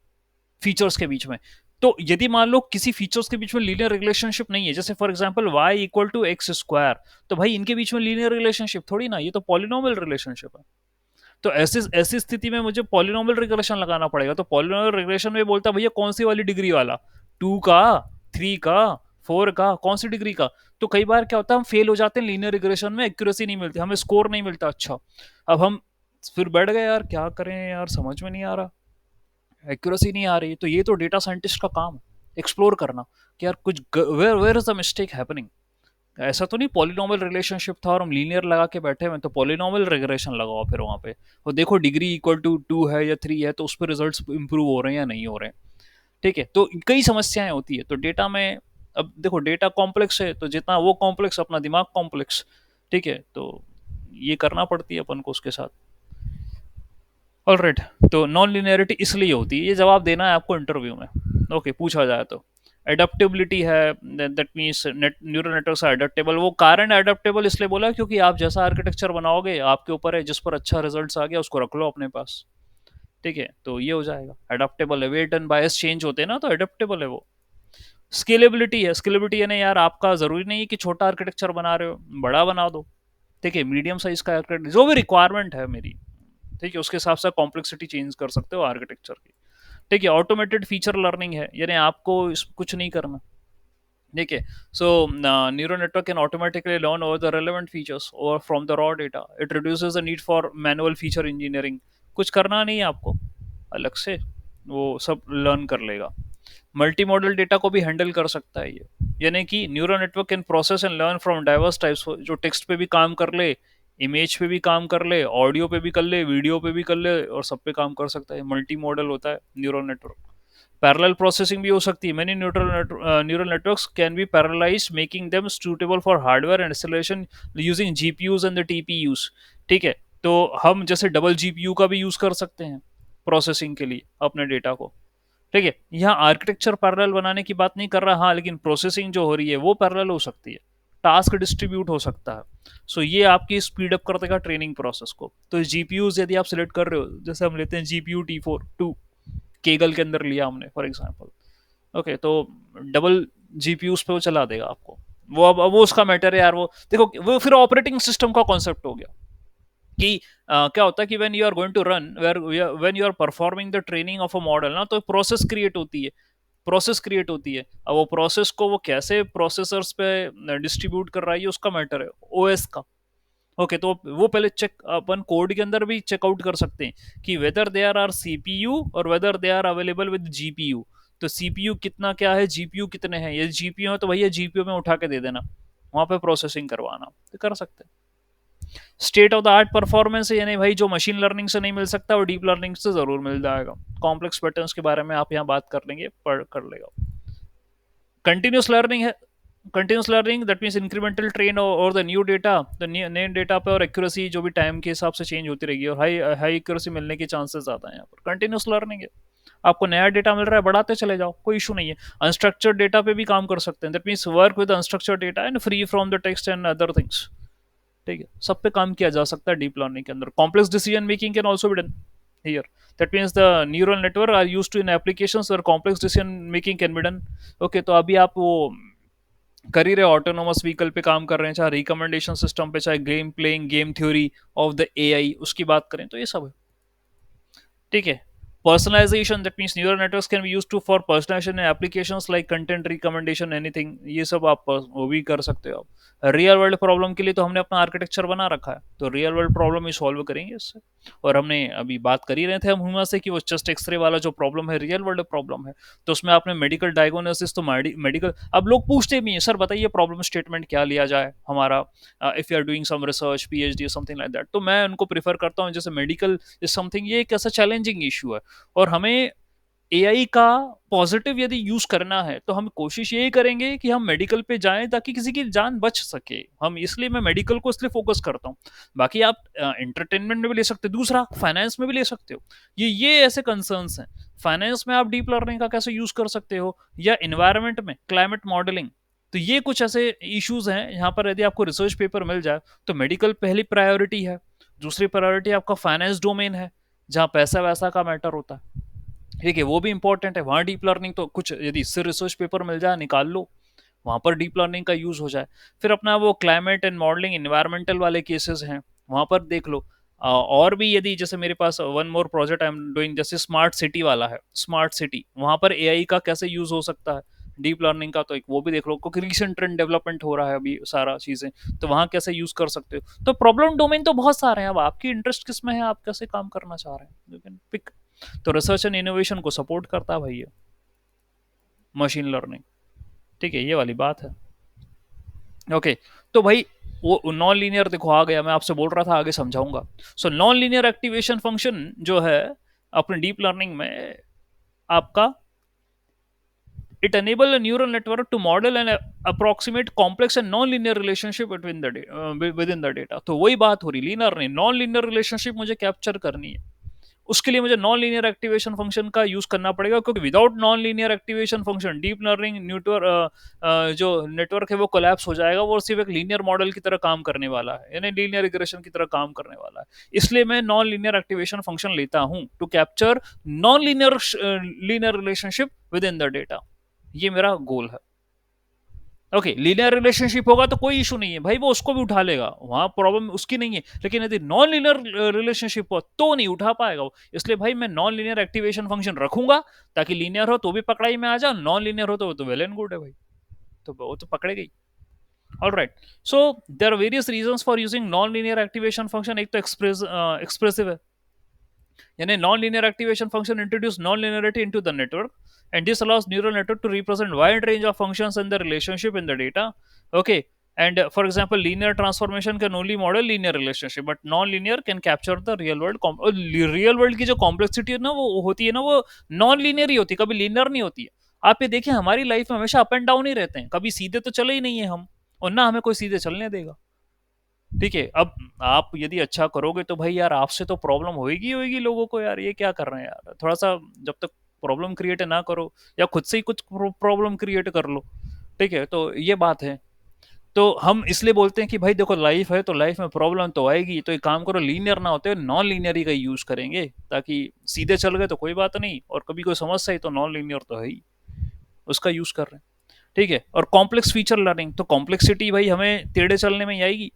फीचर्स के बीच में। तो यदि मान लो किसी फीचर्स के बीच में लीनियर रिलेशनशिप नहीं है, जैसे for example y equal to x square, तो भाई इनके बीच में लीनियर रिलेशनशिप थोड़ी ना, ये तो पॉलिनोमियल रिलेशनशिप है। तो ऐसी ऐसी स्थिति में मुझे पॉलिनोमियल रिग्रेशन लगाना पड़ेगा। तो पॉलिनोमियल रिग्रेशन में बोलता है भैया कौन सी वाली डिग्री वाला, 2 का, 3 का, 4 का, कौन सी डिग्री का। तो कई बार क्या होता है, हम फेल हो जाते हैं लीनियर रिग्रेशन में, एक्यूरेसी नहीं मिलती, हमें स्कोर नहीं मिलता अच्छा। अब हम फिर बैठ गए यार, क्या करें यार, समझ में नहीं आ रहा, एक्यूरेसी नहीं आ रही। तो ये तो डेटा साइंटिस्ट का काम है, एक्सप्लोर करना कि यार कुछ where where is the mistake happening. ऐसा तो नहीं पॉलिनोमियल रिलेशनशिप था और हम लीनियर लगा के बैठे हुए, तो पॉलिनोमियल रिग्रेशन लगाओ फिर वहां पे, और देखो डिग्री इक्वल टू 2 है या 3 है, तो उस पर रिजल्ट्स इंप्रूव हो रहे हैं या नहीं हो रहे हैं। ठीक है, तो कई समस्याएं होती है तो डेटा में। अब देखो डेटा कॉम्प्लेक्स है, तो जितना वो कॉम्प्लेक्स अपना दिमाग कॉम्प्लेक्स। ठीक है, तो ये करना पड़ती है अपन को उसके साथ। ऑलराइट, तो नॉन लिनियरिटी इसलिए होती है, ये जवाब देना है आपको इंटरव्यू में, ओके, पूछा जाए तो। एडेप्टेबिलिटी है, that means neural networks are adaptable. वो कारण एडेप्टेबल इसलिए बोला क्योंकि आप जैसा आर्किटेक्चर बनाओगे आपके ऊपर है, जिस पर अच्छा रिजल्ट्स आ गया उसको रख लो अपने पास। ठीक है, तो ये हो जाएगा एडेप्टेबल है, वेट एंड बायस चेंज होते हैं ना, तो एडेप्टेबल है वो। स्केलेबिलिटी है, स्केलेबिलिटी यानी यार आपका जरूरी नहीं है कि छोटा आर्किटेक्चर बना रहे हो, बड़ा बना दो। ठीक है, मीडियम साइज का आर्किटेक्चर, जो भी रिक्वायरमेंट है मेरी, ठीक है, उसके हिसाब से कॉम्प्लेक्सिटी चेंज कर सकते हो आर्किटेक्चर की। ठीक है, ऑटोमेटेड फीचर लर्निंग है, यानी आपको कुछ नहीं करना। ठीक है, so neural network can automatically learn over the relevant features और from the raw data, it reduces the need for manual feature engineering. कुछ करना नहीं है आपको अलग से, वो सब लर्न कर लेगा। मल्टी मॉडल डेटा को भी हैंडल कर सकता है ये, यानी कि neural network can process and learn from diverse types, जो टेक्स्ट पे भी काम कर ले, इमेज पे भी काम कर ले, ऑडियो पे भी कर ले, वीडियो पे भी कर ले, और सब पे काम कर सकता है, मल्टी मॉडल होता है न्यूरल नेटवर्क। पैरेलल प्रोसेसिंग भी हो सकती है, many neural networks can be parallelized making them suitable for hardware and installation using GPUs and the TPUs. ठीक है, तो हम जैसे डबल जीपीयू का भी यूज कर सकते हैं प्रोसेसिंग के लिए अपने डेटा को। ठीक है, यहाँ आर्किटेक्चर पैरेलल बनाने की बात नहीं कर रहा, हाँ, लेकिन प्रोसेसिंग जो हो रही है वो पैरेलल हो सकती है, टास्क डिस्ट्रीब्यूट हो सकता है। सो ये आपकी स्पीड अप कर देगा ट्रेनिंग प्रोसेस को। तो जीपीयूज यदि आप सिलेक्ट कर रहे हो, जैसे हम लेते हैं जीपीयू T4 2, केगल के अंदर लिया हमने फॉर एग्जांपल, ओके, तो डबल जीपीयूज पे वो चला देगा आपको। वो अब वो उसका मैटर है यार, वो देखो वो फिर ऑपरेटिंग सिस्टम का कॉन्सेप्ट हो गया कि क्या होता है कि when you are going to run, where when you are performing the training of a model ना, तो प्रोसेस क्रिएट होती है, प्रोसेस क्रिएट होती है। अब वो प्रोसेस को वो कैसे प्रोसेसर्स पे डिस्ट्रीब्यूट कर रहा है, ये उसका मैटर है, ओएस का। ओके, तो वो पहले चेक अपन कोड के अंदर भी चेकआउट कर सकते हैं कि वेदर दे आर सीपीयू और whether they are available with GPU. तो सीपीयू कितना क्या है, जीपीयू कितने हैं, ये जीपीयू है तो भैया जीपीयू में उठा के दे देना, वहां पे प्रोसेसिंग करवाना, तो कर सकते हैं। State of the art performance है, यानी भाई जो मशीन लर्निंग से नहीं मिल सकता वो डीप लर्निंग से जरूर मिल जाएगा। कॉम्प्लेक्स पैटर्न्स के बारे में आप यहाँ बात कर लेंगे, पढ़ कर लेगा। कंटिन्यूस लर्निंग है, continuous learning that means incremental train और द न्यू डेटा, द नए डेटा पे, और एक्यूरेसी जो भी टाइम के हिसाब से चेंज होती रहेगी, और हाई हाई एक्यूरेसी मिलने के चांसेस ज़्यादा हैं यहाँ पर। कंटिन्यूस लर्निंग है, आपको नया डेटा मिल रहा है, बढ़ाते चले जाओ, कोई इशू नहीं है। अनस्ट्रक्चर्ड डेटा पे भी काम कर सकते हैं, that means work with unstructured data and free from the text and other things. ठीक है, सब पे काम किया जा सकता है डीप लर्निंग के अंदर। Complex decision making can also be done here, that means the neural network are used to in applications where complex decision making can be done. Okay, तो अभी आप वो कर ही रहे, ऑटोनोमस व्हीकल पे काम कर रहे हैं, चाहे रिकमेंडेशन सिस्टम पे, चाहे game playing game theory of the AI उसकी बात करें, तो ये सब है। ठीक है, personalization that means neural networks can be used to for personalization in applications like content recommendation anything, ये सब आप वो भी कर सकते हो। रियल वर्ल्ड प्रॉब्लम के लिए तो हमने अपना आर्किटेक्चर बना रखा है, तो रियल वर्ल्ड प्रॉब्लम ही सॉल्व करेंगे इससे। और हमने अभी बात कर ही रहे थे हम हुमा से कि वो चेस्ट एक्सरे वाला जो प्रॉब्लम है रियल वर्ल्ड प्रॉब्लम है, तो उसमें आपने मेडिकल डायग्नोसिस, तो मेडिकल, अब लोग पूछते भी हैं सर बताइए प्रॉब्लम स्टेटमेंट क्या लिया जाए हमारा, if you are doing some research PhD something like that, तो मैं उनको प्रीफर करता हूँ जैसे मेडिकल इज समथिंग, ये एक ऐसा चैलेंजिंग इशू है, और हमें एआई का पॉजिटिव यदि यूज करना है तो हम कोशिश यही करेंगे कि हम मेडिकल पे जाएं ताकि किसी की जान बच सके, हम इसलिए मैं मेडिकल को इसलिए फोकस करता हूं। बाकी आप एंटरटेनमेंट में भी ले सकते हो, दूसरा फाइनेंस में भी ले सकते हो, ये ऐसे कंसर्न्स हैं। फाइनेंस में आप डीप लर्निंग का कैसे यूज कर सकते हो, या इन्वायरमेंट में क्लाइमेट मॉडलिंग, तो ये कुछ ऐसे इश्यूज हैं यहाँ पर, यदि आपको रिसर्च पेपर मिल जाए तो मेडिकल पहली प्रायोरिटी है, दूसरी प्रायोरिटी आपका फाइनेंस डोमेन है जहाँ पैसा वैसा का मैटर होता है, ठीक है, वो भी इंपॉर्टेंट है, वहाँ डीप लर्निंग तो कुछ यदि इससे रिसर्च पेपर मिल जाए निकाल लो, वहां पर डीप लर्निंग का यूज हो जाए। फिर अपना वो क्लाइमेट एंड मॉडलिंग इन्वायरमेंटल वाले केसेस हैं, वहां पर देख लो। और भी यदि जैसे मेरे पास one more project I am doing, जैसे स्मार्ट सिटी वाला है, स्मार्ट सिटी वहां पर एआई का कैसे यूज हो सकता है, डीप लर्निंग का, तो एक वो भी देख लो, क्योंकि रिसेंट ट्रेंड डेवलपमेंट हो रहा है अभी सारा चीजें, तो वहां कैसे यूज कर सकते हो। तो प्रॉब्लम डोमेन तो बहुत सारे हैं, अब आपकी इंटरेस्ट किस में है, आप कैसे काम करना चाह रहे हैं, यू कैन पिक। तो रिसर्च एंड इनोवेशन को सपोर्ट करता है भाई ये मशीन लर्निंग, ठीक है, ये वाली बात है। ओके, तो भाई वो नॉन लीनियर देखो आ गया, मैं आपसे बोल रहा था आगे समझाऊंगा। So non linear activation function जो है अपने डीप लर्निंग में आपका, it enable a neural network to model and approximate complex and non-linear relationship between the within the data। तो वही बात हो रही, लीनियर नहीं, नॉन लीनियर रिलेशनशिप मुझे कैप्चर करनी है, उसके लिए मुझे नॉन लीनियर एक्टिवेशन फंक्शन का यूज करना पड़ेगा, क्योंकि without non linear activation function deep learning network जो नेटवर्क है वो कोलैप्स हो जाएगा, वो सिर्फ एक लीनियर मॉडल की तरह काम करने वाला है, यानी लीनियर रिग्रेशन की तरह काम करने वाला है। इसलिए मैं नॉन लीनियर एक्टिवेशन फंक्शन लेता हूं to capture non linear linear relationship within the data, ये मेरा गोल है। ओके, लीनियर रिलेशनशिप होगा तो कोई इशू नहीं है भाई, वो उसको भी उठा लेगा, वहां प्रॉब्लम उसकी नहीं है, लेकिन यदि नॉन लीनियर रिलेशनशिप हो तो नहीं उठा पाएगा वो। इसलिए भाई मैं नॉन लीनियर एक्टिवेशन फंक्शन रखूंगा, ताकि लीनियर हो तो भी पकड़ाई में आ जाए, नॉन लीनियर हो तो वो तो वेल एंड गुड है भाई, तो वो तो पकड़े गई। All right, so there are various reason for using non linear activation function. एक तो एक्सप्रेसिव है, यानी non-linear activation function introduce non-linearity into the network, and this allows neural network to represent wide range of functions and the relationship in the data. Okay, and for example linear transformation can only model linear relationship, but non-linear can capture the real world real world की जो complexity है ना वो होती है ना, वो non-linear ही होती है, कभी linear नहीं होती है। आप ये देखिए हमारी लाइफ में हमेशा अप एंड डाउन ही रहते हैं, कभी सीधे तो चले ही नहीं है हम, और ना हमें कोई सीधे चलने देगा, ठीक है। अब आप यदि अच्छा करोगे तो भाई यार आपसे तो प्रॉब्लम होगी होगी लोगों को, यार ये क्या कर रहे हैं यार, थोड़ा सा जब तक प्रॉब्लम क्रिएट ना करो, या खुद से ही कुछ प्रॉब्लम क्रिएट कर लो, ठीक है, तो ये बात है। तो हम इसलिए बोलते हैं कि भाई देखो लाइफ है तो लाइफ में प्रॉब्लम तो आएगी, तो एक काम करो लीनियर ना होते नॉन लीनियर ही का यूज करेंगे, ताकि सीधे चल गए तो कोई बात नहीं, और कभी कोई समस्या है तो नॉन लीनियर तो है ही, उसका यूज कर रहे हैं, ठीक है। और कॉम्प्लेक्स फीचर लर्निंग, तो कॉम्प्लेक्सिटी भाई हमें टेढ़े चलने में ही आएगी,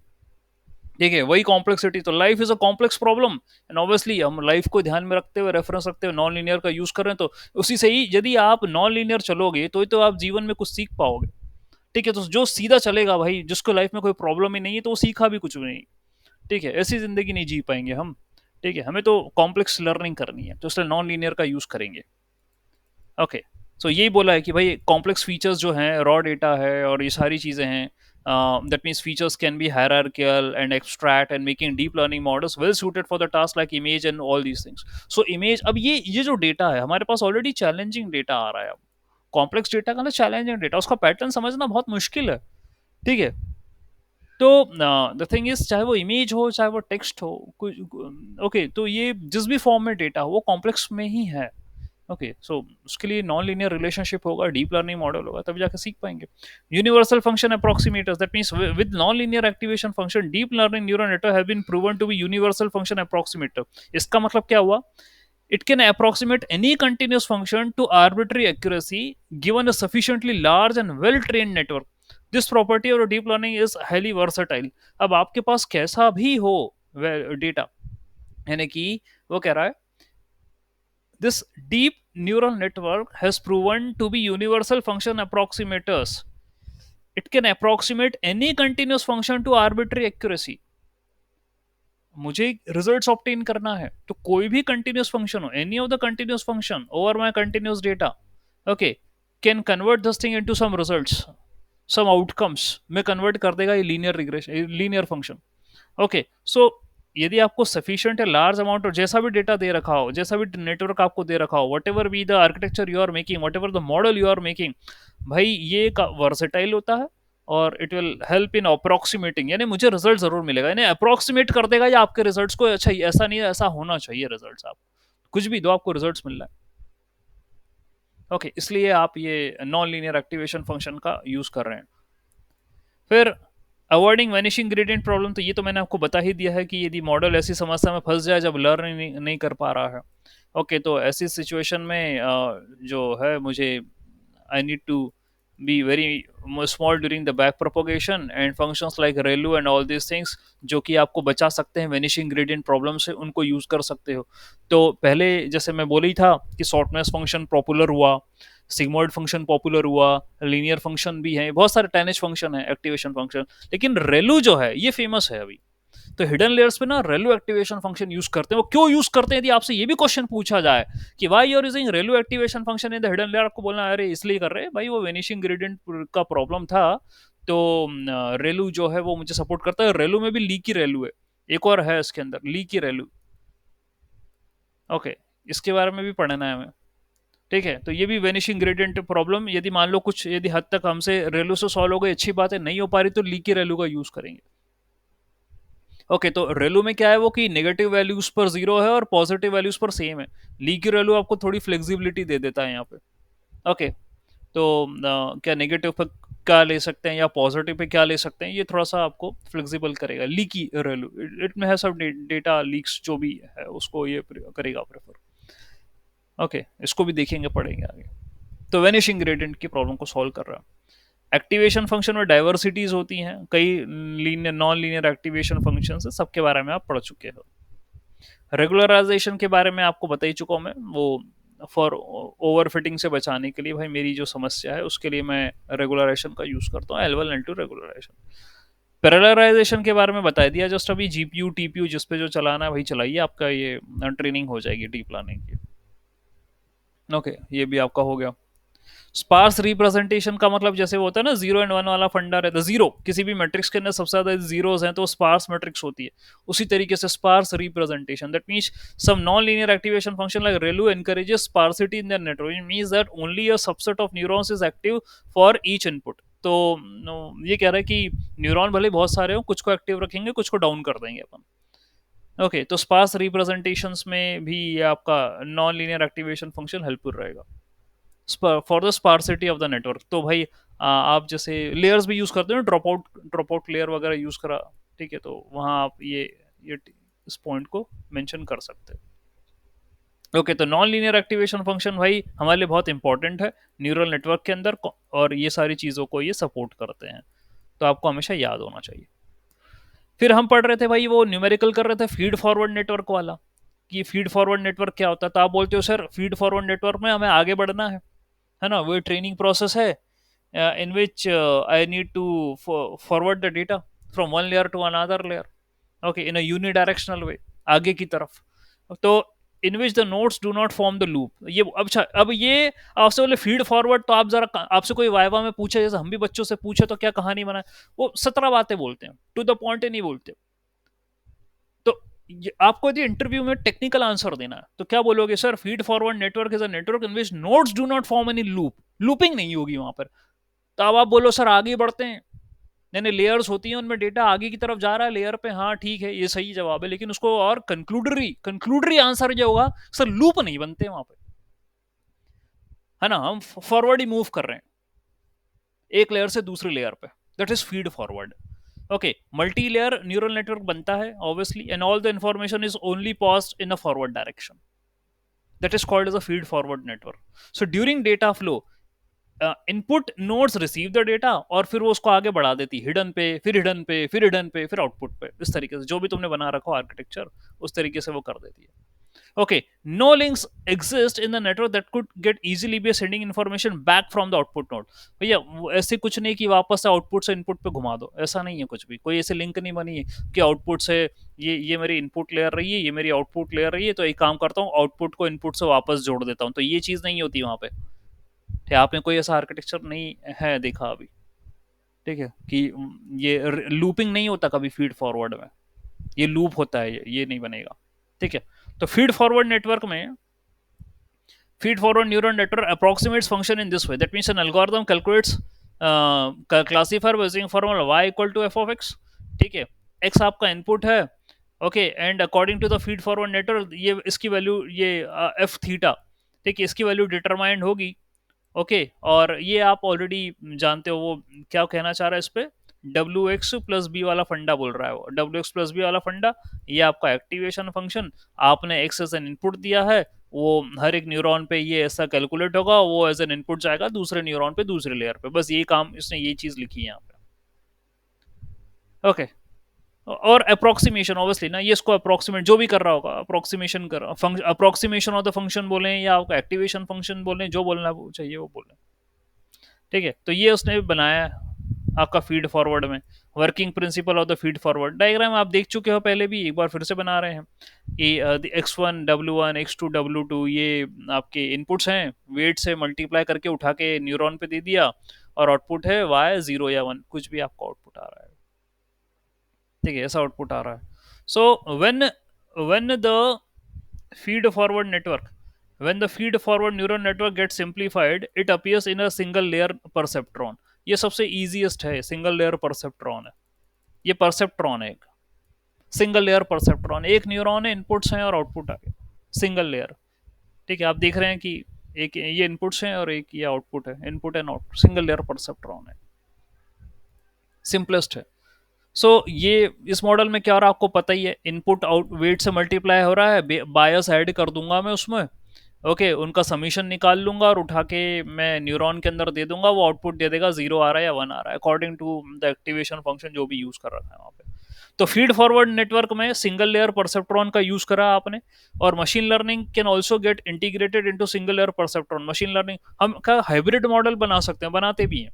ठीक है, वही कॉम्प्लेक्सिटी, तो life is a complex problem, and obviously हम लाइफ को ध्यान में रखते हुए रेफरेंस रखते हुए नॉन लीनियर का यूज कर रहे हैं, तो उसी से ही यदि आप नॉन लीनियर चलोगे तो आप जीवन में कुछ सीख पाओगे, ठीक है। तो जो सीधा चलेगा भाई, जिसको लाइफ में कोई प्रॉब्लम ही नहीं है, तो वो सीखा भी कुछ भी नहीं, ठीक है, ऐसी जिंदगी नहीं जी पाएंगे हम, ठीक है, हमें तो कॉम्प्लेक्स लर्निंग करनी है, तो इसलिए नॉन लीनियर का यूज करेंगे। ओके, सो यही बोला है कि भाई कॉम्प्लेक्स फीचर्स जो हैं, रॉ डेटा है और ये सारी चीज़ें हैं, that means features can be hierarchical and abstract and making deep learning models well suited for the task like image and all these things। so image, अब ये जो डेटा है हमारे पास ऑलरेडी चैलेंजिंग डेटा आ रहा है, अब कॉम्प्लेक्स डेटा का ना चैलेंजिंग डेटा, उसका पैटर्न समझना बहुत मुश्किल है, ठीक है। तो द थिंग इज, चाहे वो इमेज हो चाहे वो टेक्स्ट हो, कुछ ओके, तो ये जिस भी फॉर्म में डेटा हो वो कॉम्प्लेक्स में ही है। ओके, सो उसके लिए नॉन लीनियर रिलेशनशिप होगा, डीप लर्निंग मॉडल होगा, तब जाकर सीख पाएंगे। Universal function approximators, that means with non linear activation function deep learning neural network have been proven to be universal function approximator. इसका मतलब क्या हुआ, it can approximate any continuous function to arbitrary accuracy given a sufficiently large and well trained network। this property of deep learning is highly versatile। अब आपके पास कैसा भी हो data, यानी कि वो कह रहा है, this deep neural network has proven to be universal function approximators। It can approximate any continuous function to arbitrary accuracy। मुझे रिजल्ट्स ऑप्टेन करना है तो कोई भी कंटिन्यूस फंक्शन हो, any of the continuous function over my continuous data, okay, can convert this thing into some results, some outcomes में convert कर देगा ये linear regression, linear function. Okay, so यदि आपको सफिशिएंट है लार्ज अमाउंट और जैसा भी डेटा दे रखा हो, जैसा भी नेटवर्क आपको दे रखा हो, whatever be the architecture you are making, whatever the model you are making, भाई ये वर्सेटाइल होता है, और it will help in approximating, यानी मुझे रिजल्ट जरूर मिलेगा, यानी अप्रोक्सीमेट कर देगा या आपके रिजल्ट्स को, अच्छा ऐसा नहीं है, ऐसा होना चाहिए रिजल्ट्स, आप कुछ भी दो आपको रिजल्ट्स मिल रहा है। ओके, इसलिए आप ये नॉन लीनियर एक्टिवेशन फंक्शन का यूज कर रहे हैं। फिर अवॉइडिंग वैनिशिंग ग्रेडियंट प्रॉब्लम, तो ये तो मैंने आपको बता ही दिया है कि यदि मॉडल ऐसी समस्या में फंस जाए जब लर्न नहीं कर पा रहा है। ओके, तो ऐसी सिचुएशन में जो है मुझे I need to be very small during the back propagation and functions like ReLU and all these things जो कि आपको बचा सकते हैं वेनिशिंग ग्रेडियंट प्रॉब्लम से, उनको यूज कर सकते हो। तो पहले जैसे मैं बोली था कि शॉर्टनेस फंक्शन पॉपुलर हुआ, सिग्मोइड फंक्शन पॉपुलर हुआ, लीनियर फंक्शन भी है, बहुत सारे टेनिस फंक्शन है, एक्टिवेशन फंक्शन, लेकिन रेलू जो है ये फेमस है अभी। तो हिडन लेयर्स पे ना रेलो एक्टिवेशन फंक्शन यूज करते हैं। वो क्यों यूज करते हैं, यदि आपसे ये भी क्वेश्चन पूछा जाए कि वाई यूर यूजिंग रेलो activation function in the hidden layer, आपको बोलना है अरे इसलिए कर रहे हैं भाई, वो वेनिशिंग ग्रेडियंट का प्रॉब्लम था, तो रेलू जो है वो मुझे सपोर्ट करता है। रेलू में भी लीकी रेलू है, एक और है इसके अंदर लीकी रेलू। ओके, इसके बारे में भी पढ़ना है हमें। ठीक है, तो ये भी वेनिशिंग ग्रेडियंट प्रॉब्लम, यदि मान लो कुछ यदि हद तक हमसे रेलू से सॉल्व हो गई, अच्छी बात है, नहीं हो पा रही तो लीकी रेलू का यूज करेंगे। ओके, तो रेलू में क्या है वो कि नेगेटिव वैल्यूज पर जीरो है और पॉजिटिव वैल्यूज पर सेम है। लीकी रेलू आपको थोड़ी फ्लेक्सिबिलिटी दे देता है यहाँ पे। ओके, तो क्या नेगेटिव पे क्या ले सकते हैं या पॉजिटिव पे क्या ले सकते हैं, ये थोड़ा सा आपको फ्लेक्सिबल करेगा लीकी रेलू। इट में है सब डेटा लीक्स जो भी है उसको ये करेगा प्रेफर। ओके, इसको भी देखेंगे पढ़ेंगे आगे। तो वेनिशिंग ग्रेडियंट की प्रॉब्लम को सॉल्व कर रहा है। एक्टिवेशन फंक्शन में डाइवर्सिटीज होती हैं, कई linear non linear activation function है, सबके बारे में आप पढ़ चुके हो। रेगुलराइजेशन के बारे में आपको बता ही चुका हूँ मैं, वो फॉर ओवरफिटिंग से बचाने के लिए भाई मेरी जो समस्या है उसके लिए मैं रेगुलराइजेशन का यूज करता हूँ, L1 L2 रेगुलराइजेशन। पैरेललाइजेशन के बारे में बता दिया जस्ट अभी, जीपीयू टीपीयू जिस पे जो चलाना है वही चलाइए, आपका ये ट्रेनिंग हो जाएगी डीप लर्निंग की। ओके, ये भी आपका हो गया। स्पार्स रिप्रेजेंटेशन का मतलब जैसे वो होता है ना, जीरो एंड वन वाला फंडा रहता है, जीरो किसी भी मैट्रिक्स के अंदर सबसे ज्यादा जीरोस हैं तो स्पार्स मैट्रिक्स होती है। उसी तरीके से sparse representation, that means some non linear activation function like ReLU encourages sparsity in the network, it means that only a subset of neurons is active for each input. तो ये कह रहा है कि न्यूरॉन भले बहुत सारे हो, कुछ को एक्टिव रखेंगे कुछ को डाउन कर देंगे अपन। ओके, तो स्पार्स रिप्रेजेंटेशंस में भी ये आपका non linear activation function helpful रहेगा for the sparsity of the network. तो भाई आप जैसे लेयर्स भी यूज करते हो, ड्रॉप आउट लेयर वगैरह यूज करा, ठीक है, तो वहां आप ये इस पॉइंट को मेंशन कर सकते हैं। ओके, तो नॉन लीनियर एक्टिवेशन फंक्शन भाई हमारे लिए बहुत इंपॉर्टेंट है न्यूरल नेटवर्क के अंदर, और ये सारी चीजों को ये सपोर्ट करते हैं, तो आपको हमेशा याद होना चाहिए। फिर हम पढ़ रहे थे भाई, वो न्यूमेरिकल कर रहे थे फीड फॉरवर्ड नेटवर्क वाला, कि फीड फॉरवर्ड नेटवर्क क्या होता है। तो आप बोलते हो सर फीड फॉरवर्ड नेटवर्क में हमें आगे बढ़ना है ना, वो ट्रेनिंग प्रोसेस है in which I need to forward the data from one layer to another layer, okay, in a unidirectional way, आगे की तरफ। तो in which the nodes do not form the loop। ये अब ये आपसे बोले फीड फॉरवर्ड, तो आप जरा आपसे कोई वाइवा में पूछे, जैसे हम भी बच्चों से पूछे तो क्या कहानी बनाए, वो 17 बातें बोलते हैं, टू द पॉइंट ही नहीं बोलते। तो आपको यदि इंटरव्यू में टेक्निकल आंसर देना है तो क्या बोलोगे, sir feed forward network is a network in which nodes do not form any loop, looping नहीं होगी वहां पर। तो अब आप बोलो सर आगे बढ़ते हैं, यानी लेयर्स होती हैं उनमें डेटा आगे की तरफ जा रहा है लेयर पे, हाँ ठीक है ये सही जवाब है, लेकिन उसको और कंक्लूडरी आंसर जो होगा, सर लूप नहीं बनते वहां पे, है ना, हम फॉरवर्ड ही मूव कर रहे हैं एक लेयर से दूसरी लेयर पे, that is feed forward. Okay, multi layer neural network बनता है obviously, and all the information is only passed in a forward direction, that is called as a feed forward network. So during data flow input nodes receive the data और फिर वो उसको आगे बढ़ा देती, hidden पे फिर हिडन पे फिर हिडन पे फिर आउटपुट पे, इस तरीके से जो भी तुमने बना रखा हो आर्किटेक्चर उस तरीके से वो कर देती है। Okay, no links exist in the network that could get easily be sending information back from the output node. भैया ऐसे कुछ नहीं कि वापस से आउटपुट से इनपुट पे घुमा दो, ऐसा नहीं है, कुछ भी कोई ऐसे लिंक नहीं बनी है कि आउटपुट से ये मेरी इनपुट लेयर रही है, ये मेरी आउटपुट लेयर रही है, तो एक काम करता हूँ आउटपुट को इनपुट से वापस जोड़ देता हूँ, तो ये चीज नहीं होती वहां पे। ठीक है, आपने कोई ऐसा आर्किटेक्चर नहीं है देखा अभी, ठीक है, कि ये लूपिंग नहीं होता कभी फीड फॉरवर्ड में, ये लूप होता है, ये नहीं बनेगा। ठीक है, तो फीड फॉरवर्ड नेटवर्क में feed forward neural network approximates function in this way, that means an algorithm calculates classifier using formula y equal to f of x. ठीक है, x आपका इनपुट है, okay, and according to the feed forward network ये इसकी value ये F theta, ठीक है, इसकी वैल्यू डिटरमाइंड होगी। ओके, और ये आप ऑलरेडी जानते हो वो क्या कहना चाह रहा है इस पे, डब्ल्यू एक्स प्लस बी वाला फंडा बोल रहा है वो, डब्ल्यू एक्स प्लस बी वाला फंडा, ये आपका एक्टिवेशन फंक्शन। आपने एक्स एज एन इनपुट दिया है, वो हर एक न्यूरॉन पे ये ऐसा कैलकुलेट होगा, वो एज एन इनपुट जाएगा दूसरे न्यूरॉन पे दूसरे लेयर पे, बस ये काम इसने ये चीज लिखी है यहाँ पे। ओके। और अप्रोक्सीमेशन ऑब्वियसली ना, ये इसको अप्रोक्सीमेट जो भी कर रहा होगा, अप्रोक्सीमेशन कर अप्रोक्सीमेशन ऑफ द फंक्शन बोले या आपका एक्टिवेशन फंक्शन बोले, जो बोलना चाहिए वो बोले। ठीक है, तो ये उसने बनाया है आपका फीड फॉरवर्ड में। Working principle of the feed forward diagram आप देख चुके हो पहले भी, एक बार फिर से बना रहे हैं कि x1 w1 x2 w2 ये आपके इनपुट्स हैं, वेट से मल्टीप्लाई करके उठा के न्यूरॉन पे दे दिया, और आउटपुट है y 0 या 1, कुछ भी आपका आउटपुट आ रहा है। ठीक है, ऐसा आउटपुट आ रहा है। So when when the feed forward network when the feed forward neural network gets simplified, it appears in a single layer perceptron। ये सबसे easiest है, सिंगल लेयर परसेप्ट्रॉन है। ये परसेप्ट्रॉन है, एक सिंगल लेयर परसेप्ट्रॉन, एक न्यूरॉन है, inputs हैं और आउटपुट आ गया, सिंगल लेयर। ठीक है, आप देख रहे हैं कि एक ये इनपुट्स हैं और एक ये आउटपुट है, input and output, single layer perceptron है, सिंपलेस्ट है। सो ये इस मॉडल में क्या हो रहा है आपको पता ही है, इनपुट आउट वेट से मल्टीप्लाई हो रहा है, बायस ऐड कर दूंगा मैं उसमें। ओके, उनका समीशन निकाल लूंगा और उठा के मैं न्यूरॉन के अंदर दे दूंगा, वो आउटपुट दे देगा 0 आ रहा है या 1 आ रहा है, according to the activation function जो भी यूज कर रखा है वहाँ पे। तो फीड फॉरवर्ड नेटवर्क में सिंगल लेयर परसेप्ट्रॉन का यूज करा आपने, और machine learning can also get integrated into single layer perceptron. Machine learning हम का हाइब्रिड मॉडल बना सकते हैं, बनाते भी हैं।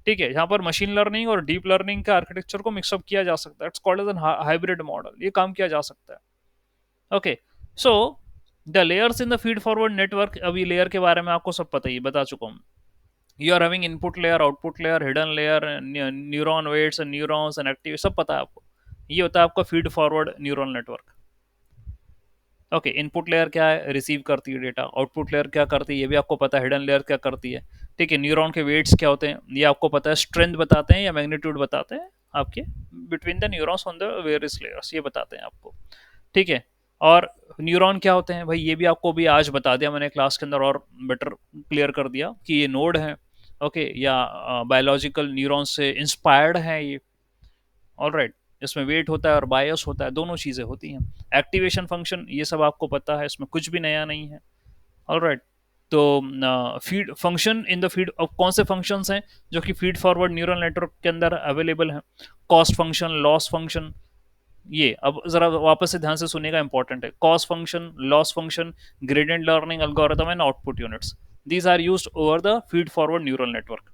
ठीक है, यहाँ पर मशीन लर्निंग और डीप लर्निंग का आर्किटेक्चर को मिक्सअप किया जा सकता है, it's called as an hybrid model, ये काम किया जा सकता है। Okay, so the layers in the feed forward network, अभी लेयर के बारे में आपको सब पता ही, बता चुका हूँ। You are having input layer, output layer, hidden layer, neuron weights and neurons and active, सब पता है आपको। ये होता है आपका feed forward neural network. Okay, input layer क्या है, रिसीव करती है डेटा, आउटपुट लेयर क्या करती है ये भी आपको पता है, हिडन लेयर क्या करती है। ठीक है, न्यूरॉन के वेट्स क्या होते हैं ये आपको पता है, स्ट्रेंथ बताते हैं या मैग्नीट्यूड बताते हैं आपके between the neurons on the various layers, ये बताते हैं आपको। ठीक है, और न्यूरॉन क्या होते हैं भाई, ये भी आपको भी आज बता दिया मैंने क्लास के अंदर, और बेटर क्लियर कर दिया कि ये नोड है। ओके, या बायोलॉजिकल न्यूरॉन्स से इंस्पायर्ड है ये। ऑल राइट, इसमें वेट होता है और बायस होता है, दोनों चीज़ें होती हैं। एक्टिवेशन फंक्शन ये सब आपको पता है, इसमें कुछ भी नया नहीं है। ऑल राइट, तो feed function in the feed, अब कौन से फंक्शंस हैं जो कि फीड फॉरवर्ड न्यूरल नेटवर्क के अंदर अवेलेबल हैं? Cost function, loss function. ये अब जरा वापस से ध्यान से सुनिएगा, इंपॉर्टेंट है। Cost function, loss function, gradient learning algorithm and output units, these are used over the feed forward neural network.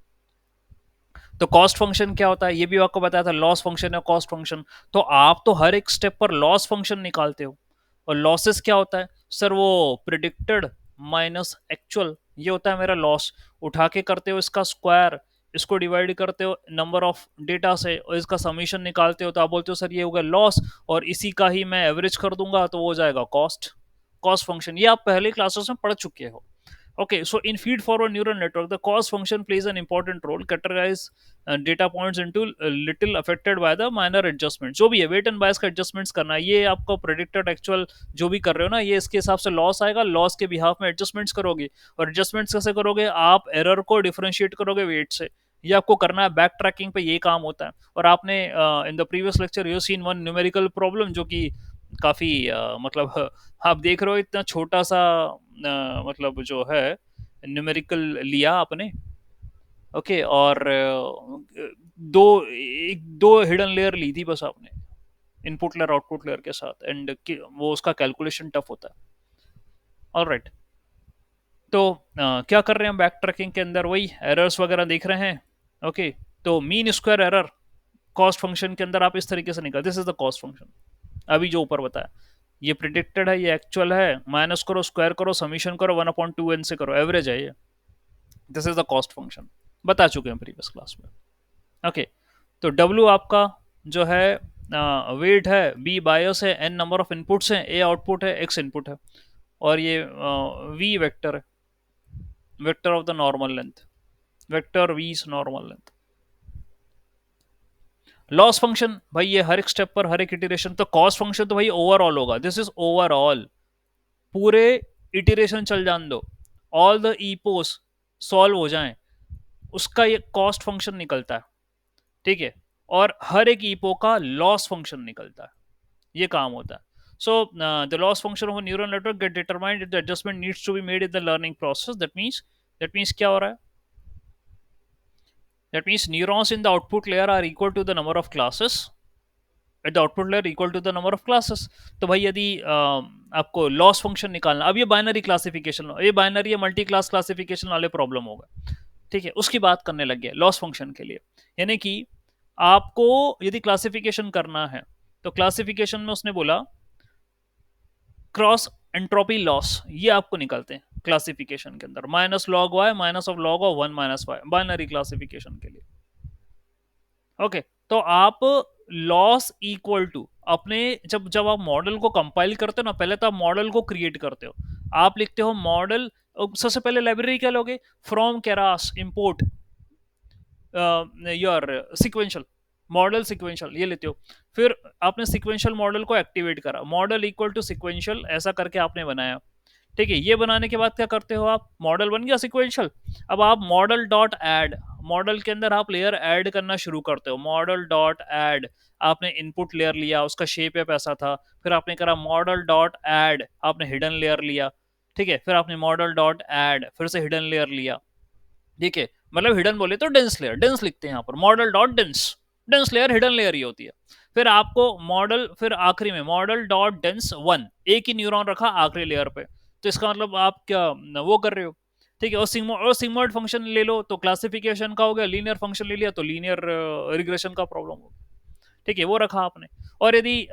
तो कॉस्ट फंक्शन क्या होता है ये भी आपको बताया था, लॉस फंक्शन है कॉस्ट फंक्शन। तो आप तो हर एक स्टेप पर लॉस फंक्शन निकालते हो, और लॉसेस क्या होता है सर, वो प्रिडिक्टेड माइनस एक्चुअल, ये होता है मेरा लॉस। उठा के करते हो इसका स्क्वायर, इसको डिवाइड करते हो नंबर ऑफ डेटा से, और इसका समीशन निकालते हो, तो आप बोलते हो सर ये होगा लॉस, और इसी का ही मैं एवरेज कर दूंगा तो वो हो जाएगा कॉस्ट। कॉस्ट फंक्शन ये आप पहले क्लासेस में पढ़ चुके हो। Okay, so in feed-forward neural network, the cause function plays an important role, categorize data points into little affected by the minor adjustment। जो भी है वेट एंड बायस का एडजस्टमेंट्स करना है, ये आपको प्रेडिक्टेड एक्चुअल जो भी कर रहे हो ना, ये इसके हिसाब से लॉस आएगा, लॉस के बिहाफ में एडजस्टमेंट्स करोगे। और एडजस्टमेंट्स कैसे करोगे, आप एरर को डिफरेंशिएट करोगे वेट से, ये आपको करना है। बैक ट्रैकिंग पे ये काम होता है। और आपने in the previous lecture you seen one numerical problem, जो कि काफ़ी मतलब आप देख रहे हो इतना छोटा सा मतलब जो है न्यूमेरिकल लिया आपने। ओके, और दो हिडन लेयर ली थी बस आपने, इनपुट लेयर आउटपुट लेयर के साथ, एंड वो उसका कैलकुलेशन टफ होता है। ऑल राइट, तो क्या कर रहे हैं बैक ट्रैकिंग के अंदर, वही एरर्स वगैरह देख रहे हैं। ओके, तो mean square error cost function के अंदर आप इस तरीके से निकाल, this is the cost function अभी जो ऊपर बताया। ये प्रिडिक्टेड है, ये एक्चुअल है, माइनस करो, स्क्वायर करो, समीशन करो, 1/2n से करो, एवरेज है ये। This is the cost function, बता चुके हैं प्रीवियस क्लास में। ओके, तो W आपका जो है वेट है, B बायस है, N नंबर ऑफ इनपुट्स हैं, A आउटपुट है, X इनपुट है, और ये V वेक्टर है, vector of the normal length, vector V normal length. Loss function भाई ये हर एक स्टेप पर, हर एक इटरेशन, तो कॉस्ट फंक्शन तो भाई ओवरऑल होगा, दिस इज ओवरऑल, पूरे इटरेशन चल जान दो, ऑल द ईपोस सॉल्व हो जाएं, उसका ये कॉस्ट फंक्शन निकलता है। ठीक है, और हर एक ईपो का लॉस फंक्शन निकलता है, ये काम होता है. So the loss function of a neural network get determined if the adjustment needs to be made in the learning process. That means क्या हो रहा है? That means neurons in the output layer are equal to the number of classes at the output layer equal to the number of classes. तो भाई यदि आपको loss function निकालना, अब ये बाइनरी क्लासिफिकेशन, ये बाइनरी या मल्टी क्लास क्लासिफिकेशन वाले प्रॉब्लम होगा, ठीक है, उसकी बात करने लग गया लॉस फंक्शन के लिए. यानी कि आपको यदि क्लासिफिकेशन करना है, तो क्लासिफिकेशन में उसने बोला क्रॉस एंट्रोपी लॉस, ये आपको निकलते हैं क्लासिफिकेशन के अंदर, minus log y minus of log of one minus y, binary classification के लिए. ओके, तो आप लॉस इक्वल टू अपने, जब जब आप मॉडल को कंपाइल करते हो ना, पहले तो आप मॉडल को क्रिएट करते हो, आप लिखते हो मॉडल. सबसे पहले लाइब्रेरी क्या लोगे? From Keras import your sequential model, sequential ये लेते हो. फिर आपने सिक्वेंशियल मॉडल को एक्टिवेट करा, मॉडल इक्वल टू सिक्वेंशियल ऐसा करके आपने बनाया, ठीक है. ये बनाने के बाद क्या करते हो आप? मॉडल बन गया सिक्वेंशियल. अब आप मॉडल डॉट ऐड, मॉडल के अंदर आप लेयर ऐड करना शुरू करते हो. मॉडल डॉट ऐड, आपने इनपुट लेयर लिया, उसका शेप या ऐसा था, फिर आपने करा मॉडल डॉट ऐड, आपने हिडन लेयर लिया, ठीक है. फिर आपने मॉडल डॉट ऐड, फिर से हिडन लेयर लिया, ठीक है. मतलब हिडन बोले तो डेंस लेयर, डेंस लिखते हैं यहाँ पर, model dot dense, dense layer hidden layer ही होती है. फिर आपको मॉडल, फिर आखिरी में मॉडल डॉट डेंस वन, एक ही न्यूरॉन रखा आखिरी लेयर पे, तो इसका मतलब आप क्या वो कर रहे हो, ठीक है. और सिग्मॉइड फंक्शन ले लो तो क्लासिफिकेशन का हो गया, लीनियर फंक्शन ले लिया तो लीनियर रिग्रेशन का प्रॉब्लम हो, ठीक है, वो रखा आपने. और यदि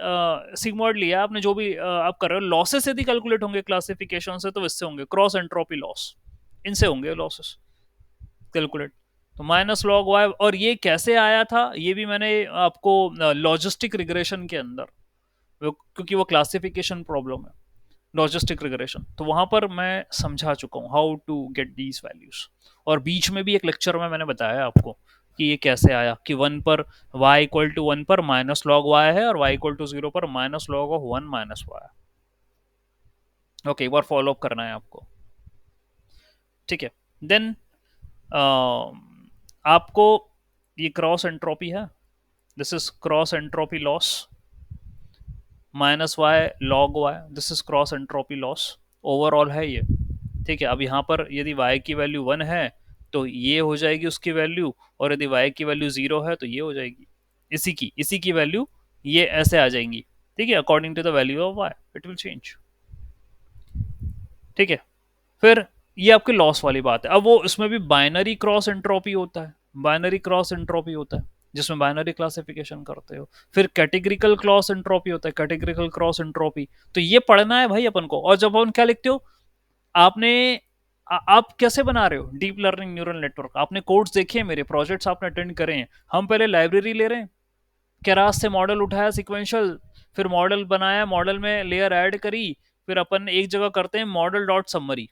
सिग्मॉइड लिया आपने, जो भी आप कर रहे हो, लॉसेस यदि कैलकुलेट होंगे क्लासिफिकेशन से तो इससे होंगे, क्रॉस एंट्रोपी लॉस, इनसे होंगे लॉसेस कैलकुलेट. तो माइनस लॉग वाई, और ये कैसे आया था ये भी मैंने आपको लॉजिस्टिक रिग्रेशन के अंदर, क्योंकि वो क्लासिफिकेशन प्रॉब्लम है, लॉजिस्टिक रिग्रेशन, तो वहां पर मैं समझा चुका हूँ how to get these values. और बीच में भी एक लेक्चर में मैंने बताया आपको कि ये कैसे आया, कि वन पर y इक्वल टू वन पर माइनस लॉग वाई है, और y इक्वल टू जीरो पर minus log of one minus y. Okay, एक बार फॉलो अप करना है आपको, ठीक है. देन आपको ये क्रॉस एंट्रोपी है, this is cross entropy loss, minus y log y, this is cross entropy loss, overall है ये, ठीक है. अब यहाँ पर यदि y की वैल्यू वन है तो ये हो जाएगी उसकी वैल्यू, और यदि y की वैल्यू जीरो है तो ये हो जाएगी, इसी की वैल्यू ये ऐसे आ जाएंगी, ठीक है. According to the value of y it will change, ठीक है. फिर ये आपके लॉस वाली बात है. अब वो इसमें भी बाइनरी क्रॉस एंट्रोपी होता है, बाइनरी क्रॉस एंट्रोपी होता है जिसमें बाइनरी क्लासिफिकेशन करते हो. फिर कैटेगरिकल क्रॉस एंट्रोपी होता है, कैटेगरिकल क्रॉस एंट्रोपी, तो ये पढ़ना है भाई अपन को. और जब अपन क्या लिखते हो आपने, आप कैसे बना रहे हो डीप लर्निंग न्यूरल नेटवर्क, आपने कोड्स देखे हैं, मेरे प्रोजेक्ट्स आपने अटेंड करे हैं. हम पहले लाइब्रेरी ले रहे हैं, केरास से मॉडल उठाया सिक्वेंशियल, फिर मॉडल बनाया, मॉडल में लेयर ऐड करी, फिर अपन एक जगह करते हैं model dot summary,